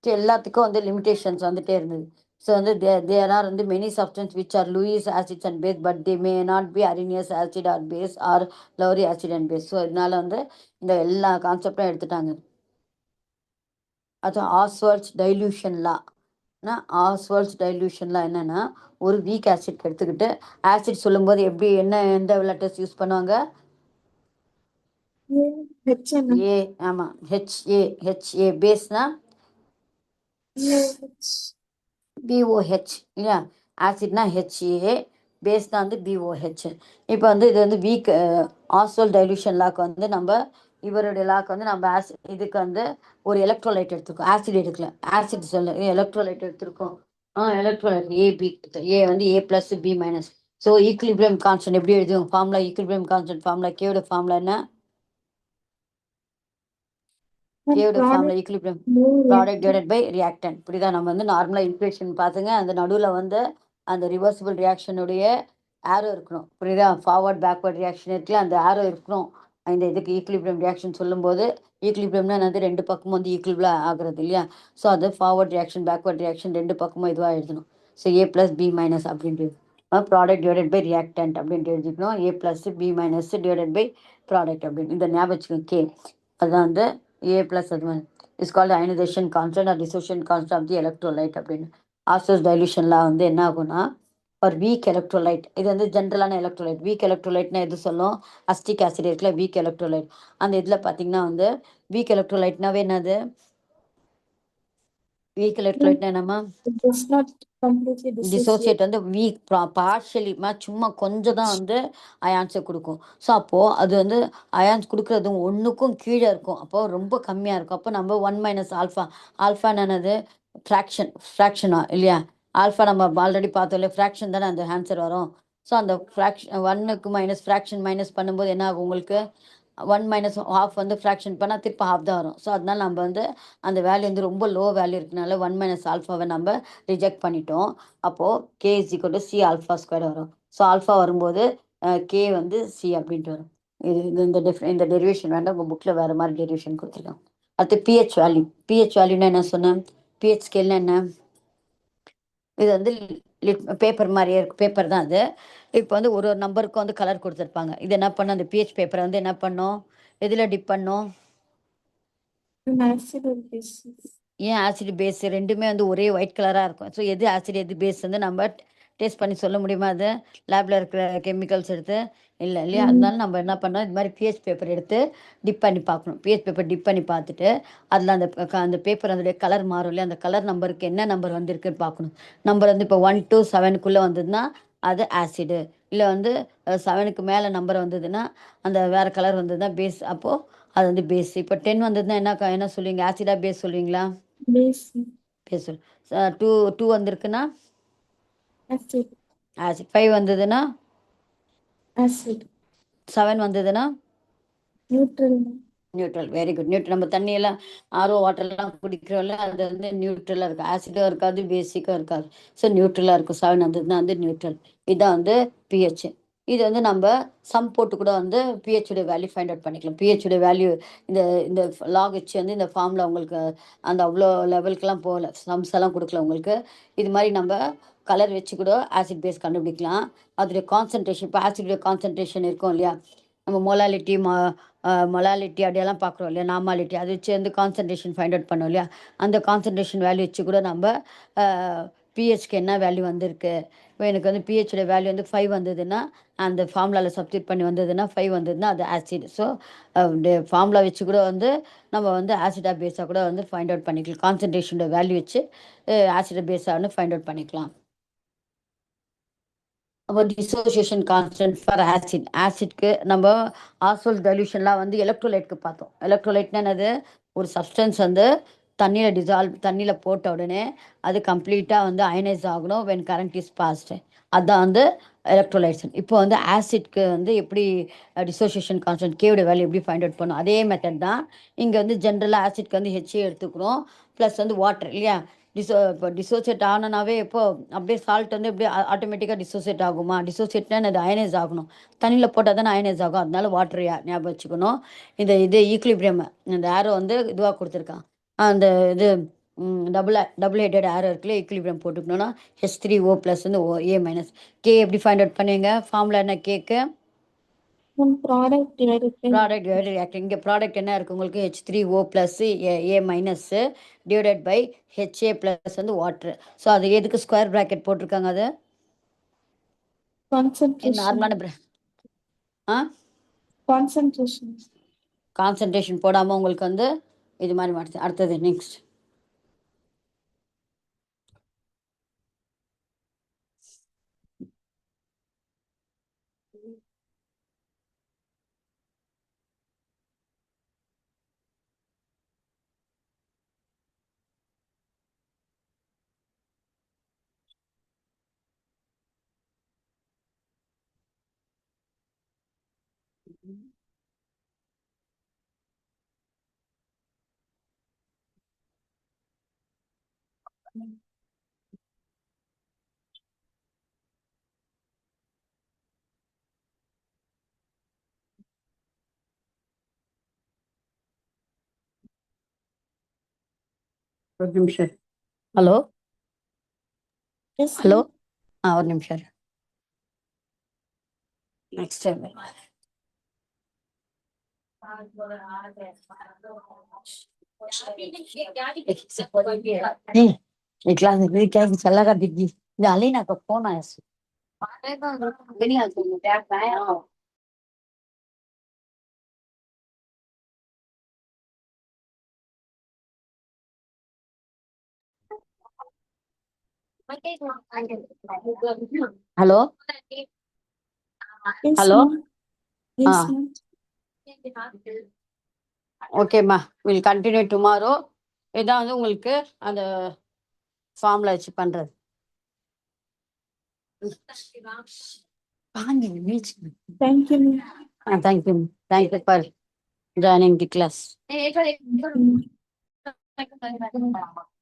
ஸோ எல்லாத்துக்கும் வந்து லிமிடேஷன்ஸ் வந்துட்டே இருந்தது. ஸோ வந்து தேர் ஆர் வந்து many substance which are Lewis acids and base but they may not be Arrhenius acid or base or Lowry acid and base. So இதனால வந்து இந்த எல்லா கான்செப்டும் எடுத்துட்டாங்க. அது ஆஸ்வால்ட்ஸ் டைல்யூஷன் லா. ஆஸ்வால்ட்ஸ் டைல்யூஷன் லா என்னன்னா ஒரு வீக் ஆசிட் எடுத்துக்கிட்டு ஆசிட் சொல்லும்போது எப்படி எந்த லெட்டர்ஸ் யூஸ் பண்ணுவாங்க? ஏ. ஆமாம், ஹெச்ஏ பேஸ்னா பிஓஹெச் இல்லையா, ஆசிட்னா ஹெச்ஏ, பேஸ் தான் வந்து பிஓஹெச். இப்போ வந்து இது வந்து வீக் ஆஸ்வால்ட் டைல்யூஷன் லாக்கு வந்து நம்ம இவருடைய லாக்கு வந்து நம்ம இதுக்கு வந்து ஒரு எலக்ட்ரோலைட் எடுத்துருக்கோம், ஆசிட் எடுக்கல, ஆசிட் சொல்ல எலக்ட்ரோலைட் எடுத்திருக்கோம். எலக்ட்ரோலைட் ஏபி, ஏ வந்து A plus B minus. So equilibrium constant எப்படி எழுதுவோம்? ஃபார்முலா ஈக்குலிபிரியம் கான்ஸ்டன்ட் ஃபார்முலா கேவோட ஃபார்முலா என்ன? கேவோட formula equilibrium product divided by reactant. இப்படிதான் நம்ம வந்து நார்மலாக ஈக்குவேஷன் பார்த்துங்க. அந்த நடுவில் வந்து அந்த ரிவர்சிபிள் ரியாக்ஷனுடைய ஆரோ இருக்கணும், புரியுதா? ஃபார்வர்ட் பேக்வர்ட் ரியாக்ஷன் இருக்குல்ல, அந்த ஆரோ இருக்கணும். இந்த இதுக்கு ஈக்குலிபிரியம் ரியாக்ஷன் சொல்லும்போது ஈக்குலிபிரியம்னா என்னது, ரெண்டு பக்கமும் வந்து ஈக்குவலாக ஆகுறது இல்லையா. ஸோ அது ஃபார்வர்ட் ரியாக்ஷன் பேக்வர்ட் ரியாக்ஷன் ரெண்டு பக்கமும் இதுவாக எழுதணும். So A plus B minus அப்படின்ட்டு ப்ராடக்ட் டிவைடட் பை ரியாக்டன்ட் அப்படின்ட்டு எழுதிக்கணும். A plus B minus divided by product அப்படின்னு இந்த ஞாபகம் வச்சுக்கோங்க. கே அதுதான் வந்து ஏ ப்ளஸ் அது is called ionization constant or dissociation constant of the electrolyte அப்படின்னு. ஆஸ்டோஸ் டைலூஷன்லாம் வந்து என்ன ஆகும்னா ஒரு வீக் எலக்ட்ரோலைட், இது வந்து ஜென்ரலான எலக்ட்ரோலைட். வீக் எலக்ட்ரோலைட்னா எது சொல்லும், அஸ்டிக் ஆசிட் இருக்குல்ல வீக் எலக்ட்ரோலைட். அந்த இதில் பார்த்தீங்கன்னா வந்து வீக் எலக்ட்ரோலைட்னாவே என்னது, வீக் Then எலக்ட்ரோலைட்னா என்னம்மா, it does not completely dissociate. Dissociate வந்து வீக் பார்ஷியலி சும்மா கொஞ்சம் தான் வந்து அயான்ஸை கொடுக்கும். ஸோ அப்போது அது வந்து அயான்ஸ் கொடுக்குறது ஒன்றுக்கும் கீழே இருக்கும், அப்போது ரொம்ப கம்மியாக இருக்கும். அப்போ நம்ம 1 மைனஸ் ஆல்ஃபா, ஆல்ஃபா என்னது ஃப்ராக்ஷனா இல்லையா. ஆல்ஃபா நம்ம ஆல்ரெடி பார்த்தோம் இல்லையா, ஃப்ராக்ஷன் தானே அந்த ஆன்சர் வரும். ஸோ அந்த ஃப்ராக்ஷன் ஒன்னுக்கு மைனஸ் ஃப்ராக்ஷன் மைனஸ் பண்ணும்போது என்ன ஆகும் உங்களுக்கு, 1 மைனஸ் ஹாஃப் வந்து ஃப்ராக்ஷன் பண்ணால் திருப்ப ஹாஃப் தான் வரும். ஸோ அதனால நம்ம வந்து அந்த வேல்யூ வந்து ரொம்ப லோ வேல்யூ இருக்கனால 1 மைனஸ் ஆல்ஃபாவை நம்ம ரிஜெக்ட் பண்ணிட்டோம். அப்போது K is equal to C alpha square வரும். ஸோ ஆல்ஃபா வரும்போது கே வந்து சி அப்படின்ட்டு வரும். இந்த டெரிவேஷன் வேண்டாம், உங்கள் புக்கில் வேறு மாதிரி டெரிவேஷன் கொடுத்துருக்காங்க. அடுத்து பிஹெச் வேல்யூ. பிஹெச் வேல்யூனா என்ன சொன்னேன், பிஹெச் ஸ்கேல்னா என்ன, இது வந்து பேப்பர் மாதிரியே இருக்கும், பேப்பர் தான் அது. இப்போ வந்து ஒரு ஒரு நம்பருக்கும் வந்து கலர் கொடுத்துருப்பாங்க. இது என்ன பண்ணும், அந்த பிஹெச் பேப்பரை வந்து என்ன பண்ணும், எதில் டிப் பண்ணும், An acid or basis. ஏன் ஆசிட் பேஸ் ரெண்டுமே வந்து ஒரே ஒயிட் கலராக இருக்கும். ஸோ எது ஆசிட் எது பேஸ் வந்து நம்ம டேஸ்ட் பண்ணி சொல்ல முடியுமா, அது லேபில் இருக்கிற கெமிக்கல்ஸ் எடுத்து இல்லை இல்லையா. அதனால நம்ம என்ன பண்ணோம், இது மாதிரி பிஹெச் பேப்பர் எடுத்து டிப் பண்ணி பார்க்கணும். பிஹெச் பேப்பர் டிப் பண்ணி பார்த்துட்டு அதில் அந்த பேப்பர் அதோடைய கலர் மாறும் இல்லையா, அந்த கலர் நம்பருக்கு என்ன நம்பர் வந்திருக்குன்னு பார்க்கணும். நம்பர் வந்து இப்போ 1 to 7க்குள்ளே வந்ததுன்னா அது ஆசிடு, இல்லை வந்து 7க்கு மேலே நம்பர் வந்ததுன்னா அந்த வேறு கலர் வந்ததுன்னா பேஸ், அப்போது அது வந்து பேஸ். இப்போ 10 வந்ததுன்னா என்ன சொல்லுவீங்க, ஆசிடா பேஸ் சொல்லுவீங்களா, Base. பேஸ் சொல்லு. 2 2 வந்திருக்குன்னா Acid. ஆசிட், 5 வந்ததுன்னா, Acid. 7 வந்ததுன்னா Neutral. Neutral. Very good. Neutral நம்ம தண்ணியெல்லாம் ஆர்ஓ வாட்டர்லாம் குடிக்கிறோம்ல, அது வந்து நியூட்ரலாக இருக்குது, ஆசிடும் இருக்காது பேசிக்கும் இருக்காது. ஸோ நியூட்ரலாக இருக்கும். 7 வந்ததுன்னா வந்து நியூட்ரல். இதுதான் வந்து பிஹெச். இது வந்து நம்ம சம் போட்டு கூட வந்து பிஹெச்சுடைய வேல்யூ ஃபைண்ட் அவுட் பண்ணிக்கலாம். பிஹெச்சுடைய வேல்யூ இந்த இந்த லாக் வச்சு வந்து இந்த ஃபார்மில் உங்களுக்கு அந்த அவ்வளோ லெவலுக்குலாம் போகல, சம்ஸ் எல்லாம் கொடுக்கல உங்களுக்கு. இது மாதிரி நம்ம கலர் வச்சு கூட ஆசிட் பேஸ் கண்டுபிடிக்கலாம். அதோடைய கான்சன்ட்ரேஷன், இப்போ ஆசிடுடைய கான்சன்ட்ரேஷன் இருக்கும் இல்லையா, நம்ம மொலாலிட்டி மொலாலிட்டி அப்படியெல்லாம் பார்க்குறோம் இல்லையா, நார்மாலிட்டி அதை வச்சு வந்து கான்சன்ட்ரேஷன் ஃபைண்ட் அவுட் பண்ணோம் இல்லையா. அந்த கான்சன்ட்ரேஷன் வேல்யூ வச்சு கூட நம்ம பிஹெச்க்கு என்ன வேல்யூ வந்திருக்கு. இப்போ எனக்கு வந்து பிஹெச்சோட வேல்யூ வந்து 5 வந்ததுன்னா, அந்த ஃபார்முலாவில் சப்ஸ்டியூட் பண்ணி வந்ததுன்னா 5 வந்ததுன்னா அது ஆசிட். ஸோ ஃபார்முலா வச்சு கூட வந்து நம்ம வந்து ஆசிடா பேஸாக கூட வந்து ஃபைண்ட் அவுட் பண்ணிக்கலாம். கான்சன்ட்ரேஷனோட வேல்யூ வச்சு ஆசிடா பேஸாக வந்து ஃபைண்ட் அவுட் பண்ணிக்கலாம். அப்போ டிசோசியேஷன் கான்ஸ்டன்ட் ஃபார் ஆசிட். ஆசிட்க்கு நம்ம ஆஸ்வால்ட் டைலூஷன்லாம் வந்து எலக்ட்ரோலைட்க்கு பார்த்தோம். எலக்ட்ரோலைட்னா என்னது, ஒரு சப்ஸ்டன்ஸ் வந்து தண்ணியில் போட்ட உடனே அது கம்ப்ளீட்டாக வந்து அயனைஸ் ஆகணும் வென் கரண்ட் இஸ் பாஸ்ட். அதுதான் வந்து எலக்ட்ரோலைட்ஸ். இப்போ வந்து ஆசிட்க்கு வந்து எப்படி டிசோசியேஷன் கான்ஸ்டன்ட் கேவோட வேல்யூ எப்படி ஃபைண்ட் அவுட் பண்ணும், அதே மெத்தட் தான் இங்கே வந்து ஜென்ரலாக ஆசிட்க்கு வந்து ஹெச்ஏ எடுத்துக்கிறோம், ப்ளஸ் வந்து வாட்டர் இல்லையா. இப்போ டிசோசியேட் ஆனனாவே இப்போ அப்படியே சால்ட் வந்து அப்படியே ஆட்டோமேட்டிக்காக டிசோசியேட் ஆகுமா, டிசோசியேட்னா அது அயனைஸ் ஆகணும், தண்ணியில் போட்டால் தானே அயனைஸ் ஆகும், அதனால வாட்டர் ஞாபகம் வச்சுக்கணும். இது ஈக்குலிபிரியம், இந்த ஆரோ வந்து இதுவாக கொடுத்துருக்கான், அந்த இது டபுள் ஹெட்டட் ஆரோ இருக்குல்ல, ஈக்குலிபிரியம் போட்டுக்கணும்னா H3O ப்ளஸ் வந்து ஏ மைனஸ். கே எப்படி ஃபைண்ட் அவுட் பண்ணுவீங்க, ஃபார்முலா என்ன கேக்கு, One product divided by. Product divided reactor. இங்கே ப்ராடக்ட் என்ன இருக்குது உங்களுக்கு, H3O plus A minus divided by HA plus வந்து வாட்ரு. ஸோ அது எதுக்கு ஸ்கொயர் ப்ராக்கெட் போட்டிருக்காங்க, அது Concentration. நார்மலான ஆ Concentration. கான்சன்ட்ரேஷன் போடாமல் உங்களுக்கு வந்து இது மாதிரி மாட்டுது. அடுத்தது நெக்ஸ்ட். ஒரு நிமிஷம். Hello Yes, hello ma'am. ஒரு நிமிஷம். நெக்ஸ்ட் டைம் क्लास क्या चला कर दिखी जाली ना तो फोन आया hello Yes, hello ma'am. Yes, हाँ ma'am. ஓகேம்மா வில் கண்டினியூ டுமாரோ. இதான் வந்து உங்களுக்கு அந்த ஃபார்ம்ல வச்சு பண்றது. Thank you, ma'am. Thank you for joining the class. Thank you, ma'am.